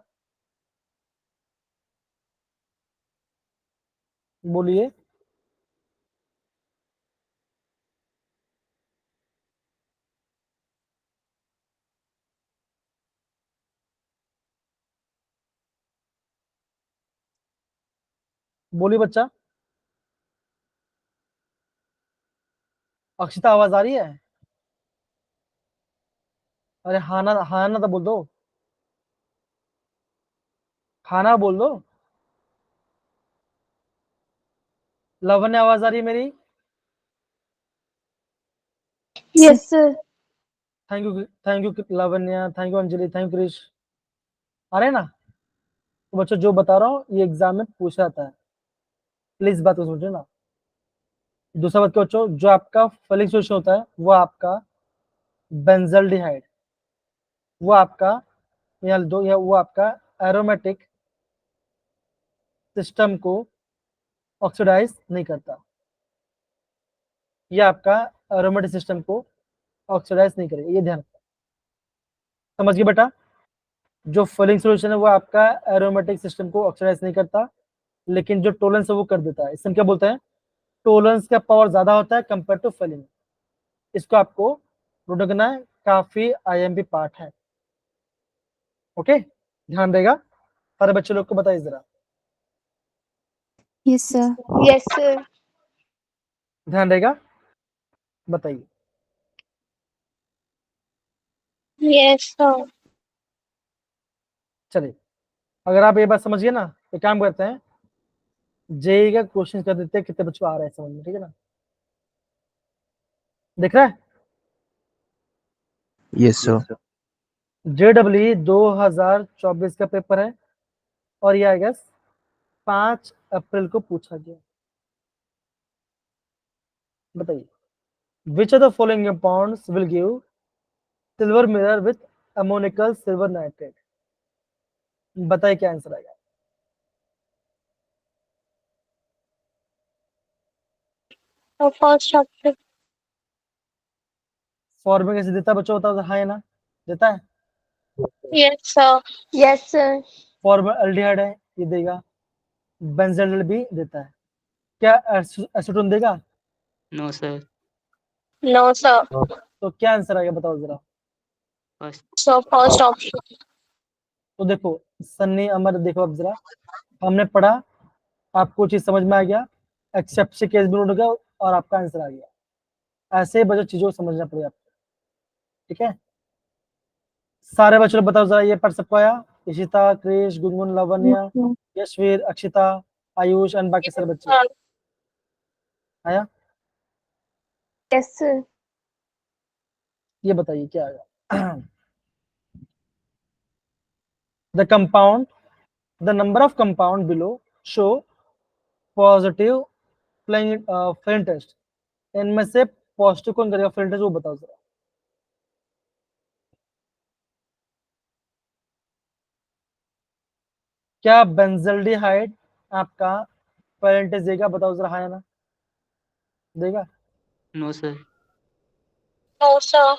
बोलिए। बोलिए बच्चा, अक्षिता आवाज आ रही है, अरे हाना, हाना तो बोल दो, खाना बोल दो। लवन, आवाज आ रही है मेरी। Yes, sir. Thank you Lavanya, thank you Anjali, thank you Krish. आ रहे हैं ना? तो बच्चों जो बता रहा हूँ ये एग्जाम में पूछा जाता है, प्लीज बात को समझो ना। दूसरा बात क्या बच्चों, जो आपका फलिंग सॉल्यूशन होता है वो आपका बेंजल्डिहाइड, वो आपका या दो या वो आपका एरोमेटिक सिस्टम को ऑक्सीडाइज नहीं करता, ये आपका एरोमेटिक सिस्टम को ऑक्सीडाइज नहीं करेगा, ये ध्यान रखना। समझ गए बेटा? जो फलिंग सॉल्यूशन है वो आपका एरोमेटिक सिस्टम को ऑक्सीडाइज नहीं करता, लेकिन जो टोलेंस है वो कर देता है। इसमें क्या बोलते हैं, टोलेंस का पावर ज्यादा होता है कंपेयर टू फलिंग। इसको आपको नोट करना है, काफी आईएमपी पार्ट है। ओके, ध्यान देगा। सारे बच्चे लोग को बताइए जरा, यस सर। Yes, sir. ध्यान देगा, बताइए। Yes, sir. चलिए, अगर आप ये बात समझिए ना तो काम करते हैं, जेई का क्वेश्चन कर देते हैं, कितने बच्चों को आ रहा है समझ में, ठीक है ना? दिख रहा है? Yes sir. जेडब्ल्यू 2024 का पेपर है और ये आई गेस 5 अप्रैल को पूछा गया। बताइए, which of the following compounds will give silver mirror with ammoniacal silver nitrate? बताइए क्या आंसर आएगा। The first option. फॉर्मूला कैसे देता है बच्चों, बताओ। हाँ या ना? देता है। Yes, sir. Yes, sir. Formula aldehyde है, ये देगा। बेंजल भी देता है। क्या एसीटोन देगा? No sir. No, sir. तो क्या आंसर आएगा बताओ जरा। फर्स्ट। So first option. तो देखो सन्नी अमर, देखो अब जरा, हमने पढ़ा, आपको चीज समझ में आ गया, एक्सेप्ट से केस भी नोट हो गया और आपका आंसर आ गया। ऐसे बच्चों चीजों को समझना पड़ेगा आपको, ठीक है? सारे बच्चों बताओ जरा, ये पढ़ सबको आया? इशिता, क्रिश, गुनगुन, लावण्या, यशवीर, अक्षिता, आयुष एंड बाकी सारे बच्चे आया? Yes, sir. ये बताइए क्या आएगा। The compound, the number of compound below show positive flame test. इनमें से पॉजिटिव कौन करेगा फ्लेम टेस्ट, वो बताओ जरा। क्या बेंजल्डिहाइड आपका फ्लेम टेस्ट देगा, बताओ जरा, हाँ या ना? देगा? No sir. No, sir.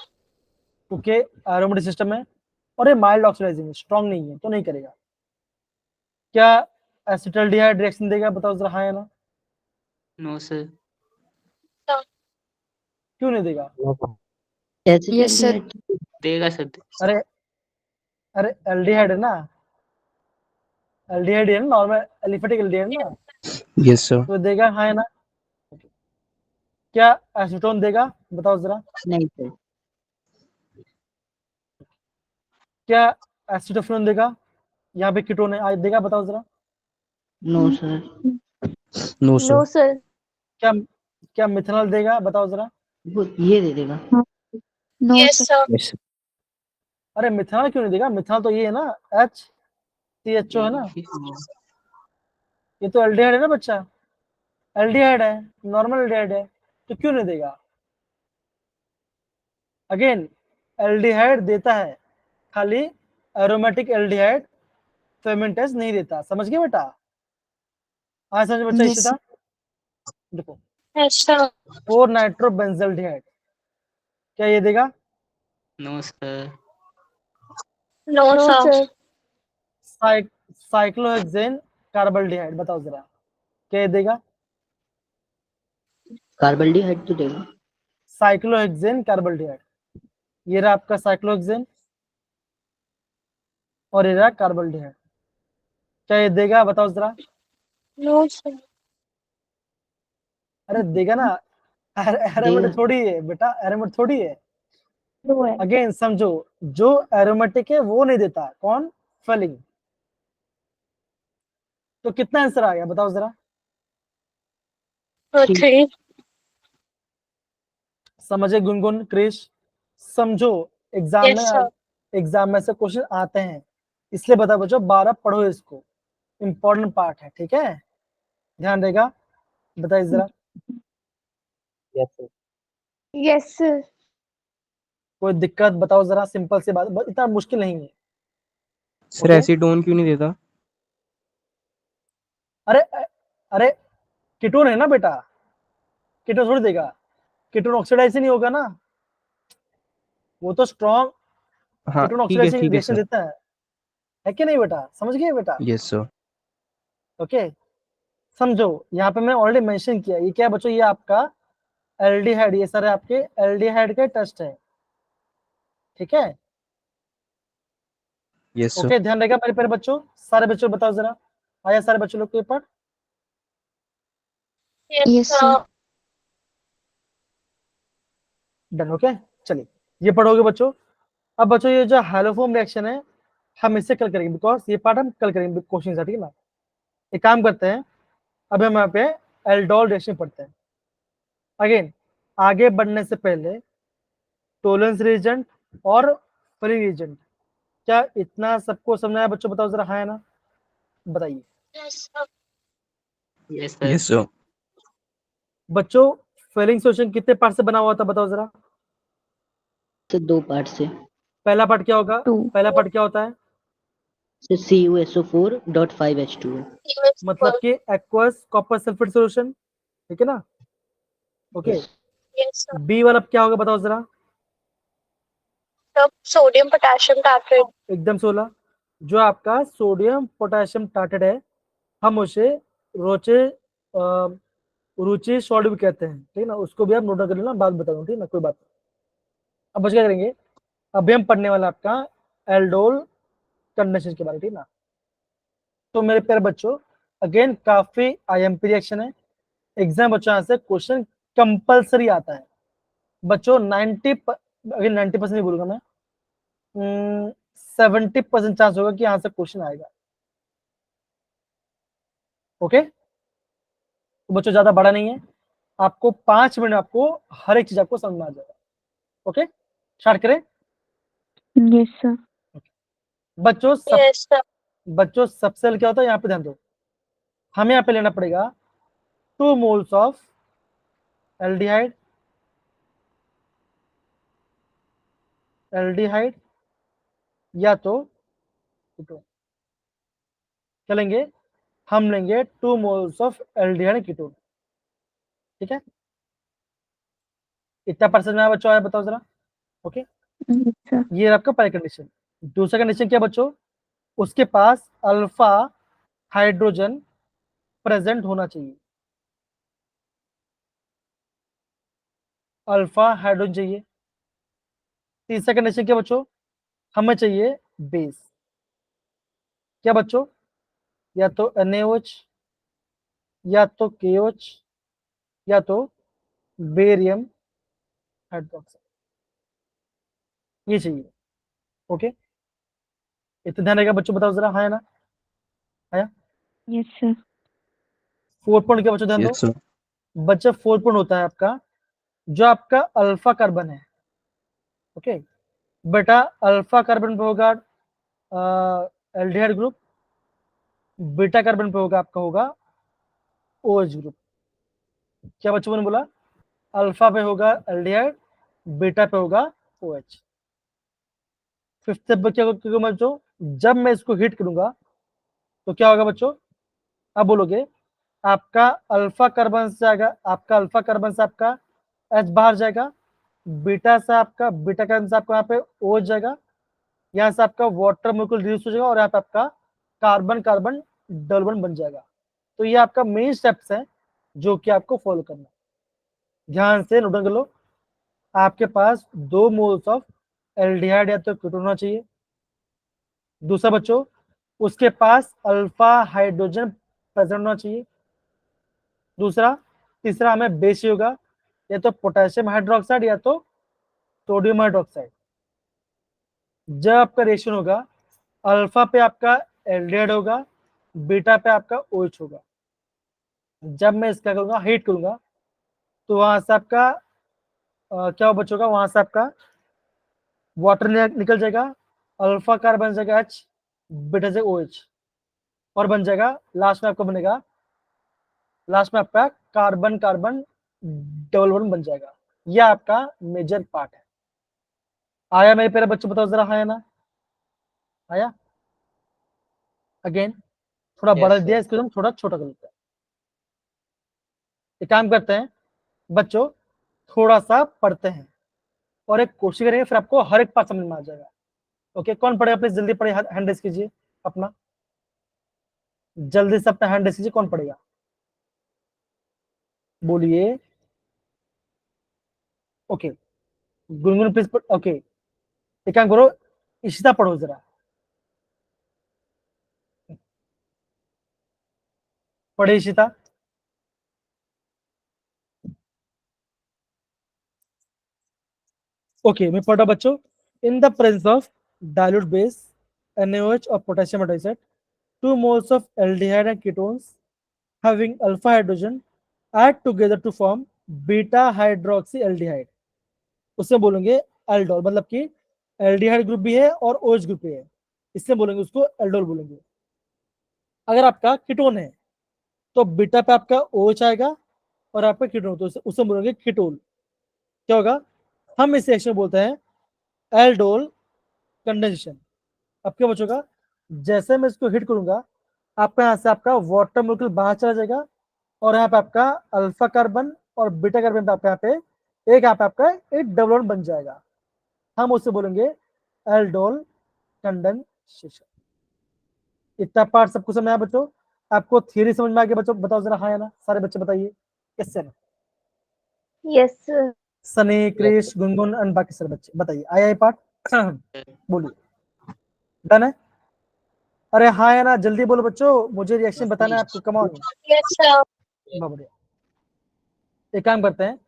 क्योंकि एरोमेटिक सिस्टम है और ये माइल्ड ऑक्सीडाइजिंग, स्ट्रॉन्ग नहीं है, तो नहीं करेगा। क्या एसिटल्डिहाइड रिएक्शन देगा, बताओ जरा, हाँ या ना? No sir. क्यों नहीं देगा? Yes sir. देगा सर। अरे अरे एल्डिहाइड है ना, एल्डिहाइड है ना, नॉर्मल एलिफेटिक एल्डिहाइड ना, यस सर। तो देगा हाँ या ना? क्या एसीटोन देगा, बताओ जरा। नहीं सर। क्या एसिटोफिनोन देगा, यहाँ पे कीटोन है, आज देगा, बताओ जरा। No sir. No No, sir. sir. क्या क्या मिथेनॉल देगा, बताओ जरा। वो ये दे देगा। No Yes, sir. sir. Yes. अरे मिथेनॉल क्यों नहीं देगा, मिथेनॉल तो ये है ना, HCHO है ना, ये तो एल्डिहाइड है ना बच्चा, एल्डिहाइड है, नॉर्मल एल्डिहाइड है, तो क्यों नहीं देगा? अगेन एल्डिहाइड देता है, खाली एरोमेटिक एल्डिहाइड फेर्मेंटेज नहीं देता। समझ गए बेटा? आज समझ बच्चा। Yes, इशिता देखो, Yes, sir. 4 नाइट्रोबेंजल्डिहाइड, क्या ये देगा? No sir. No, sir. Cyclohexane carbaldehyde, बताओ जरा, क्या ये देगा? कार्बल्डिहाइड तो देगा। साइक्लोहेक्सेन कार्बल्डिहाइड, ये रहा आपका साइक्लोहेक्सेन और ये रहा कार्बल्डिहाइड, क्या ये देगा, बताओ जरा। No, sir. अरे देगा ना, एरोमेटिक देगा। थोड़ी है बेटा, एरोमेटिक थोड़ी है। No way. अगेन समझो, जो एरोमेटिक है वो नहीं देता, कौन? फेलिंग। तो कितना आंसर आ गया बताओ जरा। ठीक। 3. समझे गुनगुन, क्रिश? समझो एग्जाम में से क्वेश्चन आते हैं, इसलिए बता बच्चों 12 पढ़ो इसको, इंपॉर्टेंट पार्ट है, ठीक है, ध्यान देगा। बताइए जरा, यस सर। Yes, sir. कोई दिक्कत बताओ जरा, सिंपल सी बात, इतना मुश्किल नहीं है। Sir Okay? एसीटोन क्यों नहीं देता? अरे अरे कीटोन है ना बेटा, कीटोन थोड़ी देगा, कीटोन ऑक्सीडाइज नहीं होगा ना, वो तो स्ट्रॉन्ग हाँ कीटोन ठीक है ऑक्सीडाइज रिएक्शन सर। देता है कि नहीं बेटा, समझ गए बेटा? Yes sir. ओके, समझो, यहाँ पे मैंने ऑलरेडी मेंशन किया, ये क्या है बच्चों, ये आपका एल्डिहाइड, ये सारे आपके एल्डिहाइड के टेस्ट है, ठीक है। Yes sir. ओके, ध्यान रहेगा मेरे प्यारे बच्चों, सारे बच्चों बताओ जरा, आया सारे बच्चों लोग के ऊपर? Yes, sir. डन, ओके, चलिए ये पढ़ोगे बच्चों। अब बच्चों ये जो हैलोफॉर्म रिएक्शन है, हम इससे कल करेंगे, बिकॉज ये पार्ट हम कल करेंगे क्वेश्चन है, ठीक है ना। एक काम करते हैं, अब हम यहाँ पे एल्डोल रिएक्शन पढ़ते हैं। अगेन, आगे बढ़ने से पहले टोलेंस रिएजेंट और फ्री रिएजेंट, क्या इतना सबको समझ आया बच्चों? बताओ जरा, हाँ या ना, बताइए। Yes sir. Yes sir. बच्चों फेलिंग सोल्यूशन कितने पार्ट से बना हुआ था, बताओ जरा। तो 2 पार्ट से। पहला पार्ट क्या होगा? 2. पहला पार्ट क्या होता है? Sir CuSO4.5H2O। मतलब कि एक्वस कॉपर सल्फेट सॉल्यूशन, ठीक है ना। Okay, yes. बी वाला क्या होगा बताओ जरा, Sodium potassium tartrate. एकदम 16, जो आपका सोडियम पोटेशियम टार्टेट है, हम उसे रोचे रुचि सॉल्ट भी कहते हैं, ठीक है ना, उसको भी आप नोट कर लेना, बात बताऊंगा, ठीक है ना, कोई बात नहीं। अब बच क्या करेंगे, अभी हम पढ़ने वाला आपका एल्डोल कंडेंसेशन के बारे में, ठीक है ना। तो मेरे प्यारे बच्चों, अगेन काफी आईएमपी रिएक्शन है, एग्जाम बच्चों यहाँ से क्वेश्चन कंपलसरी आता है बच्चों, 90% नहीं बोलूंगा मैं, 70% चांस होगा कि यहाँ से क्वेश्चन आएगा। ओके, तो बच्चों ज्यादा बड़ा नहीं है, आपको 5 मिनट में आपको हर एक चीज आपको समझ में आ जाएगा। ओके, स्टार्ट करें Yes, sir. बच्चों। बच्चों सबसे पहले क्या होता है, यहाँ पे ध्यान दो, हमें यहाँ पे लेना पड़ेगा 2 मोल्स ऑफ एल्डिहाइड, या तो क्या लेंगे, हम लेंगे 2 मोल्स ऑफ एल्डिहाइड कीटोन, ठीक है। इतना परसेंट में बच्चों आया, बताओ जरा। Okay, Yes, sir. ये आपका पहला कंडीशन। दूसरा कंडीशन क्या बच्चों, उसके पास अल्फा हाइड्रोजन प्रेजेंट होना चाहिए, अल्फा हाइड्रोजन चाहिए। तीसरा कंडीशन क्या बच्चों, हमें चाहिए बेस, क्या बच्चों, या तो NaOH, या तो KOH, या तो बेरियम हाइड्रोक्साइड, ये चाहिए। ओके, इतना ध्यान रहेगा बच्चों, बताओ जरा, हाँ या ना, आया। Yes, sir. 4 पॉइंट क्या बच्चों, ध्यान दो यस सर। बच्चा, 4 पॉइंट होता है आपका जो आपका अल्फा कार्बन है। ओके बेटा, अल्फा कार्बन पे होगा एल्डिहाइड ग्रुप, बीटा कार्बन पे होगा आपका होगा OH ग्रुप। क्या बच्चों ने बोला, अल्फा पे होगा एल्डिहाइड, बीटा पे होगा OH। फिफ्थ स्टेप पे क्या होगा बच्चों, जब मैं इसको हिट करूंगा तो क्या होगा बच्चों, अब बोलोगे, आपका अल्फा कार्बन से आएगा, आपका अल्फा कार्बन से आपका H बाहर जाएगा, बीटा से आपका बीटा कार्बन से आपका यहाँ पे OH जाएगा, यहाँ से आपका वाटर मोलिक्यूल रिड्यूस हो जाएगा, और यहाँ पे आपका कार्बन कार्बन डबल बॉन्ड बन जाएगा। तो ये आपका मेन स्टेप्स है जो कि आपको फॉलो करना है, ध्यान से नोट कर लो। आपके पास 2 मोल्स ऑफ एल्डिहाइड या तो कीटोन होना चाहिए, दूसरा बच्चों उसके पास अल्फा हाइड्रोजन प्रेजेंट होना चाहिए, दूसरा तीसरा हमें बेस होगा, या तो पोटेशियम हाइड्रोक्साइड या तो सोडियम हाइड्रोक्साइड। जब आपका रेशियो होगा, अल्फा पे आपका एल्डिहाइड होगा, बीटा पे आपका OH होगा। जब मैं इसका करूंगा हीट करूंगा तो वहां से आपका क्या बचोगा, वहां से आपका वाटर निकल जाएगा, अल्फा कार्बन बन जाएगा H, बीटा से OH, और बन जाएगा लास्ट में आपका बनेगा, लास्ट में आपका कार्बन कार्बन डबल बॉन्ड बन जाएगा। यह आपका मेजर पार्ट है। आया मेरे प्यारे बच्चों, बताओ जरा, हाँ या ना? आया? अगेन थोड़ा Yes, बड़ा sir. दिया, इसको हम थोड़ा छोटा कर लेते हैं। एक काम करते हैं बच्चों, थोड़ा सा पढ़ते हैं और एक कोशिश करेंगे, फिर आपको हर एक पार्ट समझ में आ जाएगा। ओके, कौन पढ़ेगा प्लीज? जल्दी पढ़े, हैंड रेज कीजिए अपना, जल्दी से अपना हैंड रेज कीजिए। कौन पढ़ेगा? बोलिए। Okay, Gungun please. ओके, एक काम करो, इशिता पढ़ो जरा, पढ़े इशिता। ओके, मैं पढ़ा बच्चों। In the presence of dilute base NaOH or potassium hydroxide, 2 moles of aldehyde and ketones having alpha hydrogen add together to form beta hydroxyaldehyde। उससे बोलेंगे एल्डोल, मतलब कि एल्डिहाइड ग्रुप भी है और OH ग्रुप भी है, इससे बोलेंगे उसको एल्डोल बोलेंगे। अगर आपका कीटोन है तो बीटा पे आपका OH आएगा और आपका कीटोन, तो उससे बोलेंगे कीटोल। क्या होगा? हम इस रिएक्शन बोलते हैं एल्डोल कंडेंसेशन। अब क्या बचेगा? जैसे मैं इसको हिट करूंगा, आपका यहाँ से आपका वाटर मोलिक्यूल बाहर चला जाएगा और यहाँ पे आपका अल्फा कार्बन और बीटा कार्बन पे आपका यहाँ पे एक, यहाँ पे आपका एक डबल बॉन्ड बन जाएगा। हम उससे बोलेंगे एल्डोल कंडेंसेशन। इतना पार्ट सबको समझ में आया बच्चों? आपको थियरी समझ में आ गया बच्चों? बताओ जरा हाँ या ना, सारे बच्चे बताइए। Yes sir. Yes, sir. Sunny, Krish, Gungun and बाकी सारे बच्चे बताइए, आया ये पार्ट? बोलिए, डन है? अरे हाँ या ना, जल्दी बोलो बच्चों, मुझे रिएक्शन बताना है आपको, कम ऑन। Yes, sir. बढ़िया। एक काम करते हैं,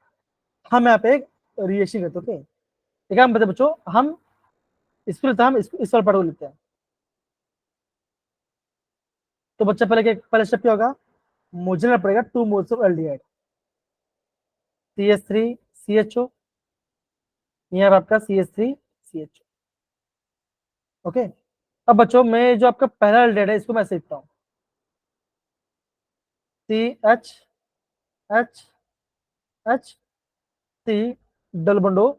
हम यहाँ पे एक रिएक्शन करते, ओके? एक काम करते हैं बच्चों, हम इसको लेते हैं, हम इस वाला पढ़ लेते हैं। तो बच्चा पहले स्टेप क्या होगा? मुझे लेना पड़ेगा 2 मोल्स ऑफ एल्डिहाइड, CH3CHO, यहाँ आपका CH3CHO। ओके, अब बच्चों मैं जो आपका पहला एल्डिहाइड है इसको मैं ऐसे लिखता हूँ, CH डबल बॉन्ड OH,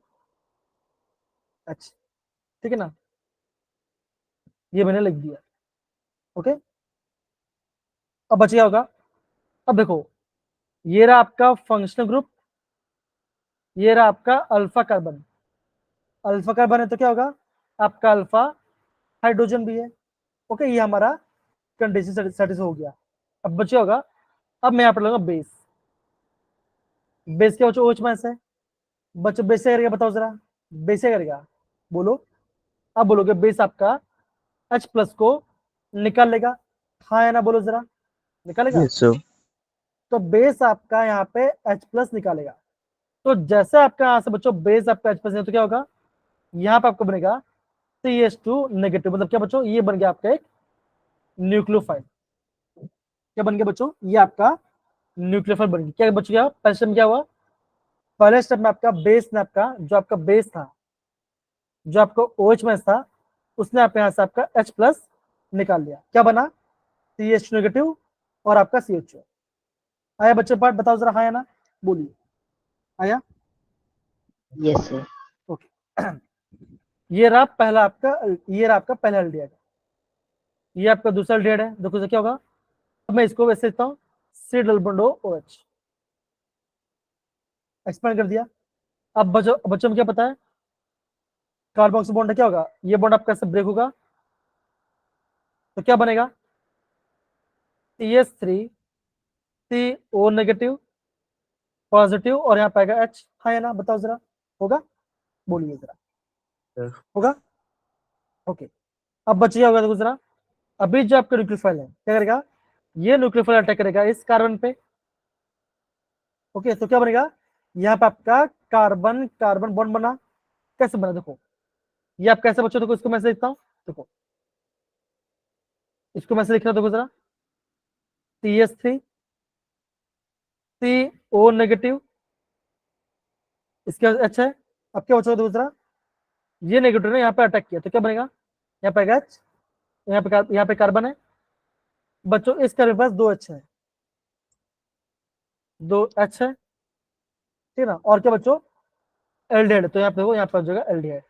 ठीक है ना? ये मैंने लिख दिया। ओके, अब बच गया होगा। अब देखो, ये रहा आपका फंक्शनल ग्रुप, ये रहा आपका अल्फा कार्बन। अल्फा कार्बन है तो क्या होगा? आपका अल्फा हाइड्रोजन भी है। ओके, ये हमारा कंडीशन सेटिस्फाई हो गया। अब बचा होगा, अब मैं यहाँ पर लूंगा बेस। बेस क्या बच्चों? OH माइनस है। बच्चों बेस क्या करेगा बताओ जरा, बेस क्या करेगा? बोलो। अब बोलोगे बेस आपका H प्लस को निकाल लेगा, हाँ या ना? बोलो जरा, निकालेगा? Yes, sir. तो बेस आपका यहाँ पे H प्लस निकालेगा। तो जैसे आपका यहाँ से बच्चों बेस आपका H प्लस है तो क्या होगा? यहाँ पे आपको बनेगा CH2 नेगेटिव, मतलब क्या बच्चों? ये बन गया आपका एक न्यूक्लियोफाइल। क्या बन गया बच्चों? ये आपका न्यूक्लियोफाइल बन गया। क्या बच गया? पहले स्टेप में क्या हुआ? पहले स्टेप में आपका बेस ने आपका जो आपका बेस था, जो आपको OH में था, उसने आप यहाँ से आपका H प्लस निकाल लिया। क्या बना? CH2 नेगेटिव और आपका CH2। आया बच्चे पार्ट? बताओ जरा हाँ या ना, बोलिए। आया? Yes, sir. ओके, ये रहा पहला आपका, ये रहा आपका पहला एल्डिहाइड, ये आपका दूसरा एल्डिहाइड है। देखो क्या होगा? अब मैं इसको वैसे लिखता हूँ, C double bond OH। Expand कर दिया। अब बच्चों में क्या पता है? कार्बोक्सी बॉन्ड है, क्या होगा? ये बॉन्ड आपका से ब्रेक होगा तो क्या बनेगा? CH3 CO नेगेटिव पॉजिटिव और यहाँ पाएगा H, हाँ या ना? बताओ जरा, होगा? बोलिए जरा, Yes. होगा? ओके, अब बच गया होगा। देखो जरा, अभी जो आपका न्यूक्लियोफाइल है क्या करेगा? ये न्यूक्लियोफाइल अटैक करेगा इस कार्बन पे। ओके, तो क्या बनेगा? यहाँ पे आपका कार्बन कार्बन बॉन्ड बना। कैसे बना? देखो, ये आप कैसे बच्चों? देखो इसको मैं लिखता हूँ, देखो इसको मैं लिख रहा हूँ, देखो जरा, CH3 CO नेगेटिव, इसके बाद H है। अब क्या बचा? देखो जरा, ये नेगेटिव ने यहाँ पे अटैक किया तो क्या बनेगा, यहाँ पे H, यहाँ पे कार्बन है बच्चों, इस कार्बन के पास 2 H है, 2 H है, ठीक है ना, और क्या बच्चों एल्डिहाइड, तो यहाँ पे देखो यहाँ पे हो जाएगा एल्डिहाइड।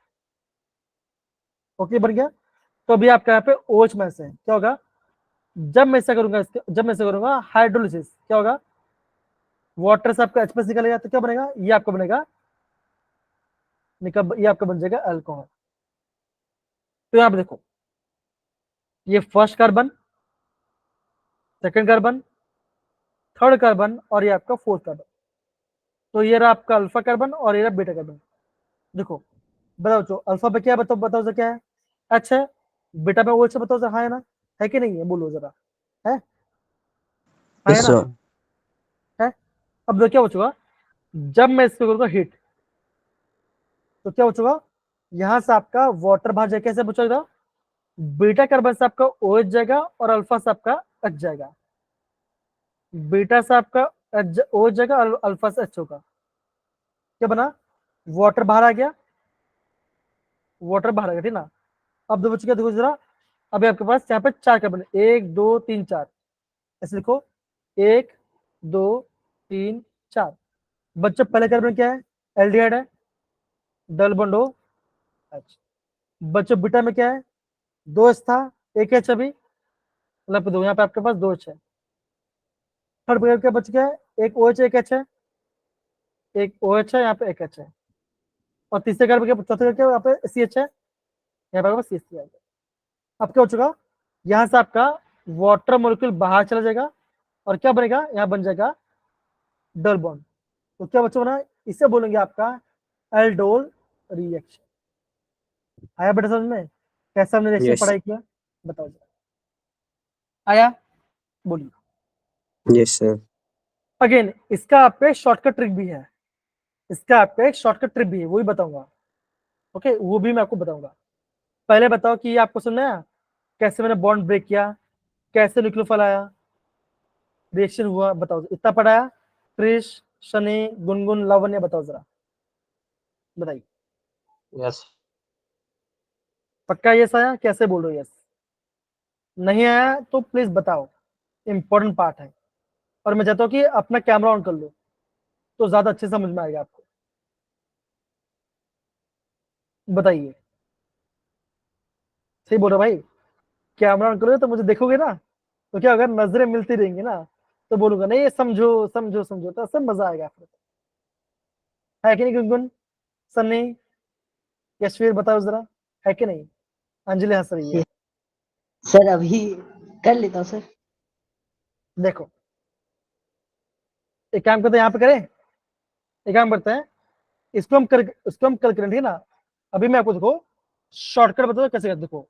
ओके बन गया। तो अभी आपका यहाँ पे OH में से क्या होगा, जब मैं ऐसा करूंगा हाइड्रोलिसिस, क्या होगा, वाटर से आपका H+ निकलेगा तो क्या बनेगा, ये आपका बनेगा ये आपका बन जाएगा अल्कोहल। तो यहाँ पे देखो ये first carbon, second carbon, third carbon और ये आपका फोर्थ कार्बन, तो ये रहा आपका अल्फा कार्बन और ये रहा बीटा कार्बन। देखो बताओ जो अल्फा पे क्या है, बताओ जरा क्या है, अच्छा है, बीटा पे OH बताओ जरा, हाँ है ना, है कि नहीं है, बोलो जरा, है, हाँ है ना, है। अब देखो क्या बचेगा, जब मैं इसको करूंगा हीट तो क्या बचेगा, यहां से आपका वाटर बाहर जाएगा, कैसे बचेगा, बीटा कार्बन से आपका OH जाएगा और अल्फा से आपका H जाएगा, बीटा से आपका OH जाएगा और अल्फा से H होगा, क्या बना, वाटर बाहर आ गया, वाटर बाहर आ गया, ठीक ना। अब देखो क्या, देखो जरा, अभी आपके पास यहाँ पे 4 कार्बन, 1 2 3 4, ऐसे लिखो 1 2 3 4। बच्चों पहले कार्बन क्या है, एल्डिहाइड है, डबल बॉन्ड O H। बच्चों बीटा में क्या है, 2 H था, 1 H अभी, मतलब दो, यहाँ पे आपके पास 2 H है। थर्ड पेयर क्या बच गया है, एक OH एक H है, एक OH है, यहाँ पे एक H है, और तीसरे कार्बन क्या, चौथे क्या यहाँ पे CH है, यहाँ पे आपके पास CH आ गया। अब क्या हो चुका, यहाँ से आपका वाटर मॉलिक्यूल बाहर चला जाएगा और क्या बनेगा, यहाँ बन जाएगा डबल बॉन्ड। तो क्या बच्चों बना, इसे बोलेंगे आपका एल्डोल रिएक्शन। आया बेटा समझ में, कैसा हमने रिएक्शन पढ़ाई किया, बताओ जरा, आया, बोलिए। Yes sir. अगेन इसका आपका एक शॉर्टकट ट्रिक भी है, इसका आपका एक शॉर्टकट ट्रिक भी है, वो भी बताऊंगा, ओके वो भी मैं आपको बताऊंगा। पहले बताओ कि ये आपको सुनना है कैसे मैंने बॉन्ड ब्रेक किया, कैसे न्यूक्लियोफाइल आया, रिएक्शन हुआ, बताओ इतना पढ़ाया, क्रिश, शनि, गुनगुन, लावण्य, बताओ जरा, बताइए। यस। पक्का यस आया, कैसे बोल रहे हो यस, नहीं आया तो प्लीज बताओ, इंपॉर्टेंट पार्ट है, और मैं चाहता हूँ कि अपना कैमरा ऑन कर लो तो ज्यादा अच्छे समझ में आएगा आपको, बताइए। सही बोल रहे हो भाई, कैमरा ऑन करोगे तो मुझे देखोगे ना, तो क्या होगा, नजरें मिलती रहेंगी ना, तो बोलूंगा नहीं ये समझो समझो समझो, तो सब मजा आएगा फिर, है कि नहीं गुनगुन, सन्नी, यशवीर, बताओ जरा, है कि नहीं, अंजलि हंस रही है। सर अभी कर लेता हूँ सर। देखो एक काम करते हैं, यहाँ पे करें, एक काम करते हैं, इसको हम कल करें, ठीक है ना। अभी मैं आपको देखो शॉर्टकट बताओ कैसे करते, देखो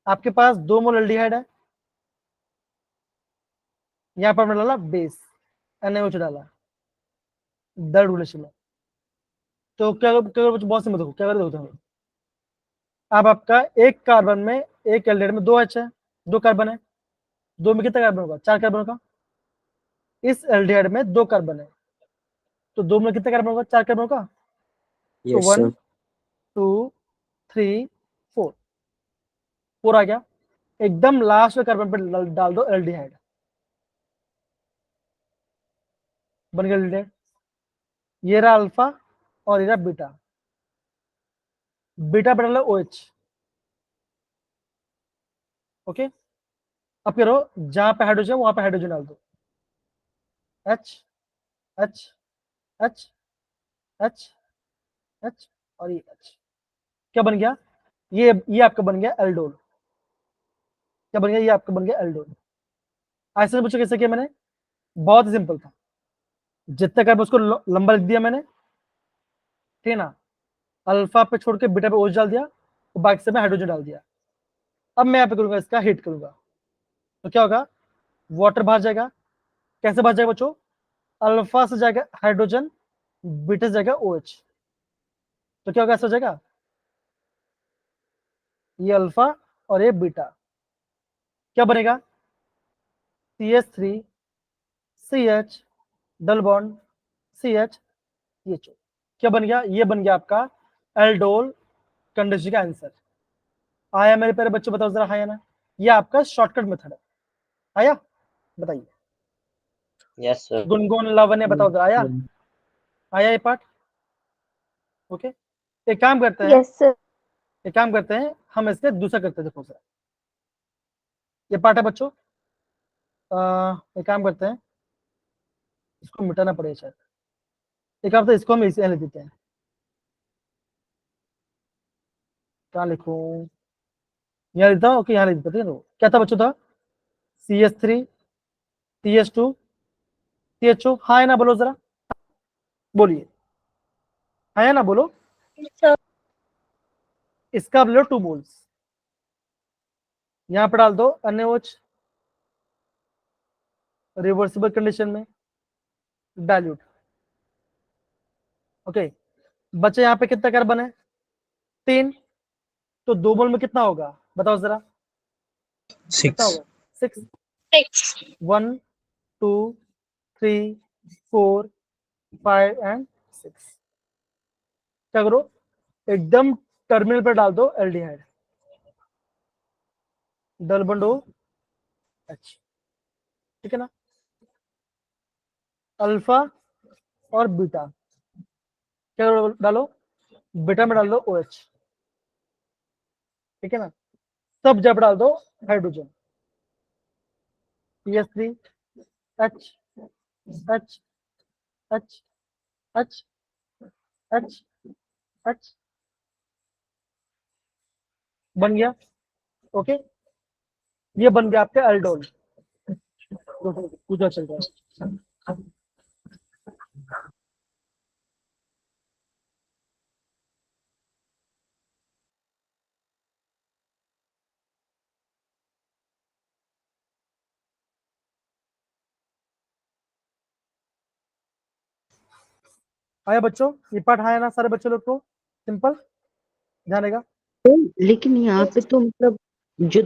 आपके पास 2 मोल एल्डिहाइड है, यहाँ पर हमने डाला बेस, NaOH डाला, दर्ड रिलेशन में, तो क्या क्या बहुत से देखो क्या करते हैं, अब आपका एक कार्बन में, एक एल्डिहाइड में 2 H है, 2 कार्बन है, 2 में कितना कार्बन होगा, 4 कार्बन होगा, इस एल्डिहाइड में 2 कार्बन है, तो 2 में कितना कार्बन होगा, 4 कार्बन होगा, तो यस 1 सर। 2 3 4, 4 आ गया, एकदम लास्ट में कार्बन पे डाल दो एल्डिहाइड, बन गया एल्डिहाइड, ये रहा अल्फा और ये रहा बीटा, बीटा पे डालो OH, ओके। अब करो जहां पे हाइड्रोजन वहां पे हाइड्रोजन डाल दो, H H H H H और ये H, क्या बन गया, ये आपका बन गया एल्डोल, क्या बन गया, ये आपका बन गया एल्डोल। ऐसे पूछो कैसे किया मैंने, बहुत ही सिंपल था, जितना कार्बन उसको लंबा लिख दिया मैंने, ठीक है ना, अल्फा पे छोड़ के बीटा पे OH डाल दिया, तो बाकी से मैं हाइड्रोजन डाल दिया। अब मैं यहाँ पे करूंगा इसका हीट करूंगा, तो क्या होगा, वाटर बाहर जाएगा, कैसे बाहर जाएगा बच्चों, अल्फा से जाएगा हाइड्रोजन, बीटा से जाएगा OH, तो क्या होगा, ऐसा हो जाएगा, ये अल्फा और ये बीटा, क्या बनेगा, CH3 CH double bond CH, ये क्या बन गया, ये बन गया आपका एल्डोल कंडीशन का आंसर आया मेरे प्यारे बच्चों, बताओ जरा, हाँ या ना? ये आपका शॉर्टकट मेथड है, आया? बताइए। Yes sir. गुनगुन, लावण्य, बताओ जरा, आया? आया ये पार्ट? ओके, एक काम करते हैं, Yes, sir. एक काम करते हैं, हम इसके दूसरा करते हैं। देखो सर, ये पार्ट है बच्चों, एक काम करते हैं, इसको मिटाना पड़ेगा शायद। एक काम, तो इसको हम इसे लिख देते हैं। क्या लिखूं? यहाँ लिखता हूँ, ओके, यहाँ लिख देते हैं। क्या था बच्चों? था CH3 CH2 CHO, हाँ है ना? बोलो जरा, बोलिए, हाँ है ना? बोलो। Sir. इसका आप ले लो 2 मोल्स, यहाँ पे डाल दो NaOH, रिवर्सिबल कंडीशन में डाइल्यूट। ओके, बच्चे यहाँ पे कितना कार्बन है? 3, तो 2 मोल में कितना होगा बताओ जरा? कितना होगा? 6। 6. 1 2 3 4 5 एंड 6। क्या करो, एकदम टर्मिनल पर डाल दो एल्डिहाइड, डबल बॉन्ड OH, ठीक है ना? अल्फा और बीटा, क्या डालो? बीटा में डाल दो OH, ठीक है ना? सब जब डाल दो hydrogen, CH3 H H H H H H, बन गया। ओके, ये बन गया आपका एल्डोल। पूजा चल रहा है। आया बच्चों? ये पार्ट आया ना सारे बच्चों लोग को? सिंपल, ध्यान देगा। लेकिन यहाँ पे तो मतलब जो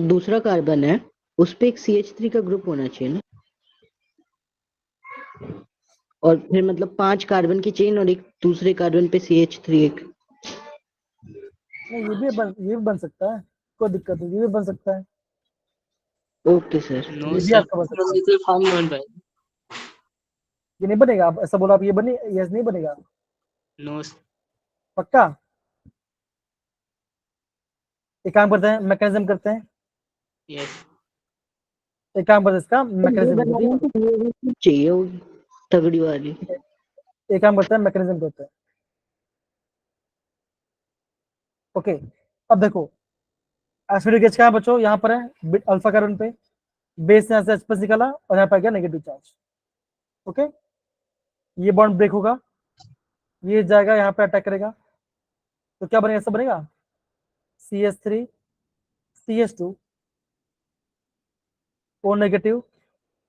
दूसरा कार्बन है उस पे एक CH3 का ग्रुप होना चाहिए ना, और फिर मतलब 5 कार्बन की चेन और एक दूसरे कार्बन पे CH3 एक। नहीं, ये भी बन सकता है, कोई दिक्कत नहीं, ये भी बन सकता है, ओके सर। नो ये भी सर, आपका बन सकता है। Multiple form not by. ये नहीं बनेगा? आप ऐसा बोला, आप ये बने, यस नहीं बनेगा? नो पक्का? एक काम करते हैं, मैकेनिज्म करते हैं, यस। एक काम करते हैं, इसका मैकेनिज्म चाहिए होगी तगड़ी वाली। एक काम करते हैं, मैकेनिज्म करते हैं। ओके, अब देखो, एसिडिक गैस क्या बच्चों? यहाँ पर है अल्फा कार्बन पे, बेस यहाँ से H+ निकाला और यहाँ पर आ गया नेगेटिव चार्ज। ओके, ये बॉन्ड ब्रेक होगा, ये जाएगा यहाँ पे अटैक करेगा, तो क्या बनेगा? ऐसा बनेगा CH3 CH2 O negative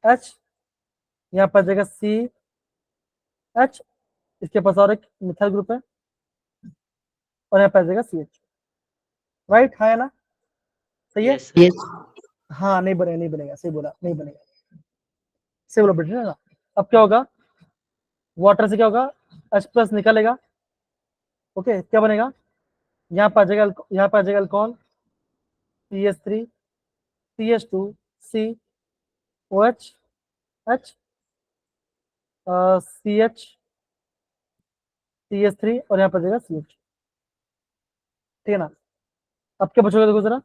H, यहाँ पर जाएगा CH, इसके पास और एक मिथाइल ग्रुप है और यहाँ पर जाएगा CH, राइट? हाँ या ना? सही है? Yes yes. हाँ, नहीं बनेगा, नहीं बनेगा, सही बोला, नहीं बनेगा, सही बोला बेटे ना। अब क्या होगा? वाटर से क्या होगा? H+ निकलेगा। ओके, क्या बनेगा? यहाँ पर आ जाएगा alcohol, CH3 CH2 C OH H CH CH3 और यहाँ पर जाएगा CH, ठीक है ना? अब क्या बचोगे? देखो जरा,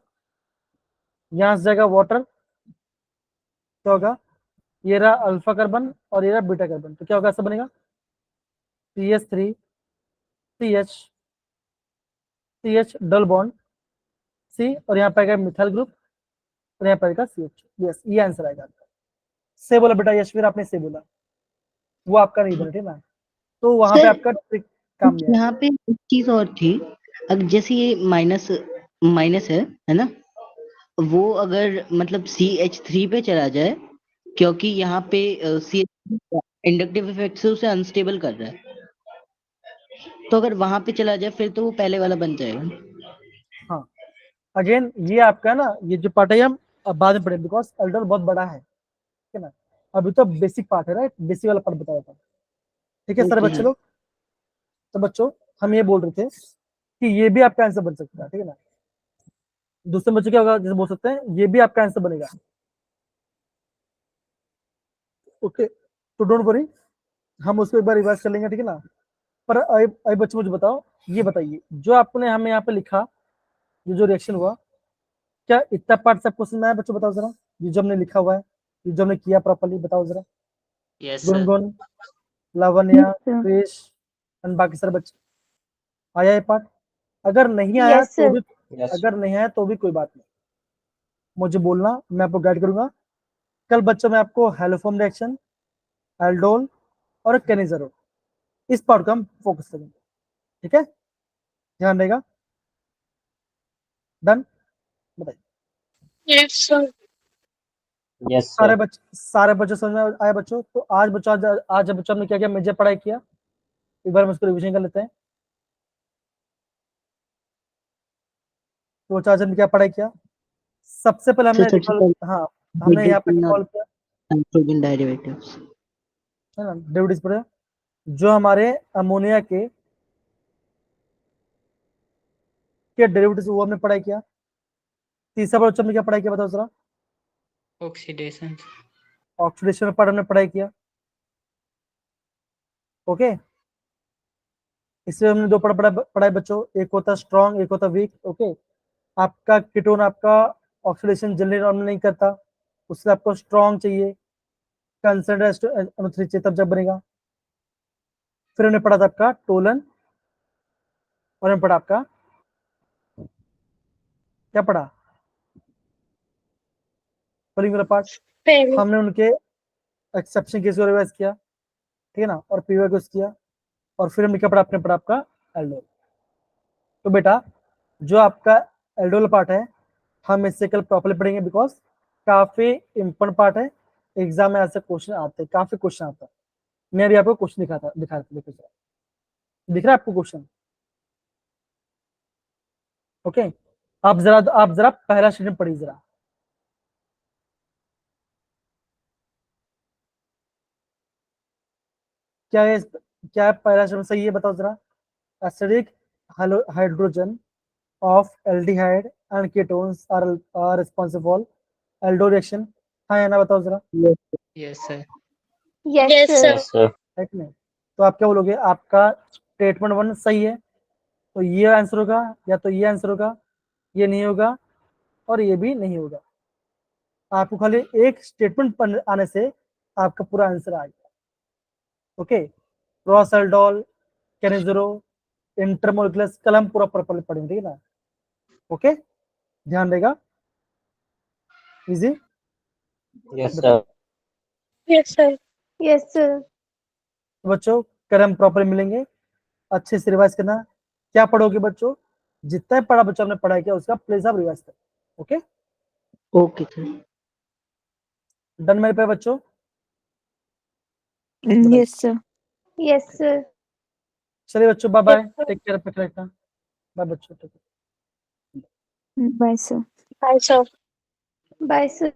यहाँ से जाएगा वाटर, क्या होगा? ये रहा अल्फा कार्बन और ये रहा बीटा कार्बन, तो क्या होगा? ऐसा बनेगा CH3 CH CH double bond C और यहाँ पे आएगा मिथाइल ग्रुप और यहाँ पे आएगा CH। यस, ये आंसर आएगा आपका। से बोला बेटा यशवीर, आपने से बोला, वो आपका नहीं बना, ठीक ना? तो वहां पे सर आपका ट्रिक काम नहीं आया। यहाँ पे एक चीज और थी, अगर जैसे ये माइनस माइनस है ना, वो अगर मतलब CH3 पे चला जाए, क्योंकि यहाँ पे CH3 इंडक्टिव इफेक्ट से उसे अनस्टेबल कर रहा है, तो अगर वहां पे चला जाए फिर तो वो पहले वाला बन जाएगा। हाँ, अगेन ये आपका ना, ये जो पार्ट है हम अब बाद में पढ़ेंगे, बिकॉज एल्डर बहुत बड़ा है, ठीक है ना? अभी तो बेसिक पार्ट है, राइट? बेसिक वाला पार्ट बताया था, ठीक है सारे ओके बच्चे लोग? तो बच्चों, हम ये बोल रहे थे कि ये भी आपका आंसर बन सकता है, ठीक है ना। दूसरे बच्चे क्या होगा, जैसे बोल सकते हैं ये भी आपका आंसर बनेगा। ओके, तो डोंट वरी, हम उसको एक बार रिवाइज कर लेंगे, ठीक है ना। पर अभी बच्चे मुझे बताओ, ये बताइए जो आपने हमें यहाँ पे लिखा, ये जो रिएक्शन हुआ, क्या इतना पार्ट सब क्वेश्चन में आया बच्चों? बताओ जरा, ये जो हमने लिखा हुआ है, ये जो हमने किया प्रॉपर्ली, बताओ जरा। Yes, sir. Gungun, Lavanya, Yes, sir. Krish and बाकी सारे बच्चे, आया ये पार्ट? अगर नहीं आया Yes, तो sir. भी, Yes. अगर नहीं आया तो भी कोई बात नहीं, मुझे बोलना, मैं आपको गाइड करूंगा। कल बच्चों में आपको हेलोफॉर्म रिएक्शन, एल्डोल और केनिजरो, इस पार्ट का हम फोकस करेंगे, ठीक है, ध्यान रहेगा। डन, बताइए। Yes, sir. Yes, sir. सारे बच्चे समझ में आया बच्चों? तो आज बच्चों, आज बच्चों हमने क्या क्या मेजर पढ़ाई किया, एक बार हम उसको रिविजन कर लेते हैं। तो आज हमने क्या पढ़ाई किया? सबसे पहले हमने सबसे पहले हाँ, हमने यहाँ पे डिफरेंट रिकॉल किया, नाइट्रोजन डेरिवेटिव्स। है ना, डेरिवेटिव्स पढ़े, जो हमारे अमोनिया के डेरिवेटिव्स वो हमने पढ़ाई किया। तीसरा बच्चों हमने क्या पढ़ाई किया, बताओ जरा। Oxidation. ऑक्सीडेशन में पार्ट हमने पढ़ाई किया, ओके। इसमें हमने दो पढ़ाई बच्चों, एक होता स्ट्रॉन्ग, एक होता वीक, ओके। आपका कीटोन आपका ऑक्सीडेशन जल्दी नॉर्मल नहीं करता, उससे आपको स्ट्रॉन्ग चाहिए, कंसंट्रेट अणु चाहिए, तब जब बनेगा। फिर हमने पढ़ा था आपका टोलन, और हमने पढ़ा आपका क्या पढ़ा, फॉलोइंग वाला पार्ट। Very. हमने उनके एक्सेप्शन केस को रिवाइज किया, ठीक है ना, और पीवा को किया, और फिर हमने क्या पढ़ा, आपने पढ़ा आपका एल्डोल। तो बेटा जो आपका एल्डोल पार्ट है, हम इससे कल प्रॉपर्ली पढ़ेंगे, बिकॉज काफी इंपॉर्टेंट पार्ट है, एग्जाम में ऐसे क्वेश्चन आते हैं, काफी क्वेश्चन आता है। मैं भी आपको क्वेश्चन दिखा देखो जरा, दिख रहा है आपको क्वेश्चन? ओके, आप जरा पहला स्टेटमेंट पढ़िए जरा। क्या है पहला स्टेटमेंट, सही है, बताओ जरा। Acidic hydrogen of aldehyde and ketones are responsible for aldol reaction, हाँ या ना, बताओ जरा, Yes, sir. Yes, sir. Yes, sir. है कि नहीं? तो आप क्या बोलोगे, आपका स्टेटमेंट 1 सही है, तो ये आंसर होगा, या तो ये आंसर होगा, ये नहीं होगा, और ये भी नहीं होगा। आपको खाली एक स्टेटमेंट आने से आपका पूरा आंसर आ गया, ओके। प्रोसल्डोल, केनेजरो, इंटरमोलिकुलस, कल हम पूरा प्रॉपर्ली पढ़ेंगे, ठीक है ना, ओके, ध्यान देगा, easy. Yes, sir. Yes, sir. Yes, sir. तो बच्चों कल हम प्रॉपर्ली मिलेंगे, अच्छे से रिवाइज करना। क्या पढ़ोगे बच्चों, जितना पढ़ा बच्चों हमने पढ़ाई किया उसका प्लीज आप रिवाइज करें, ओके। Okay sir. डन मेरे पे बच्चों? Yes, sir. Yes, sir. चलिए बच्चों, bye bye, Yes, sir. Take care, अपना ख्याल रखना, बाय बच्चों, take care. Bye, sir. Bye, sir. Bye, sir.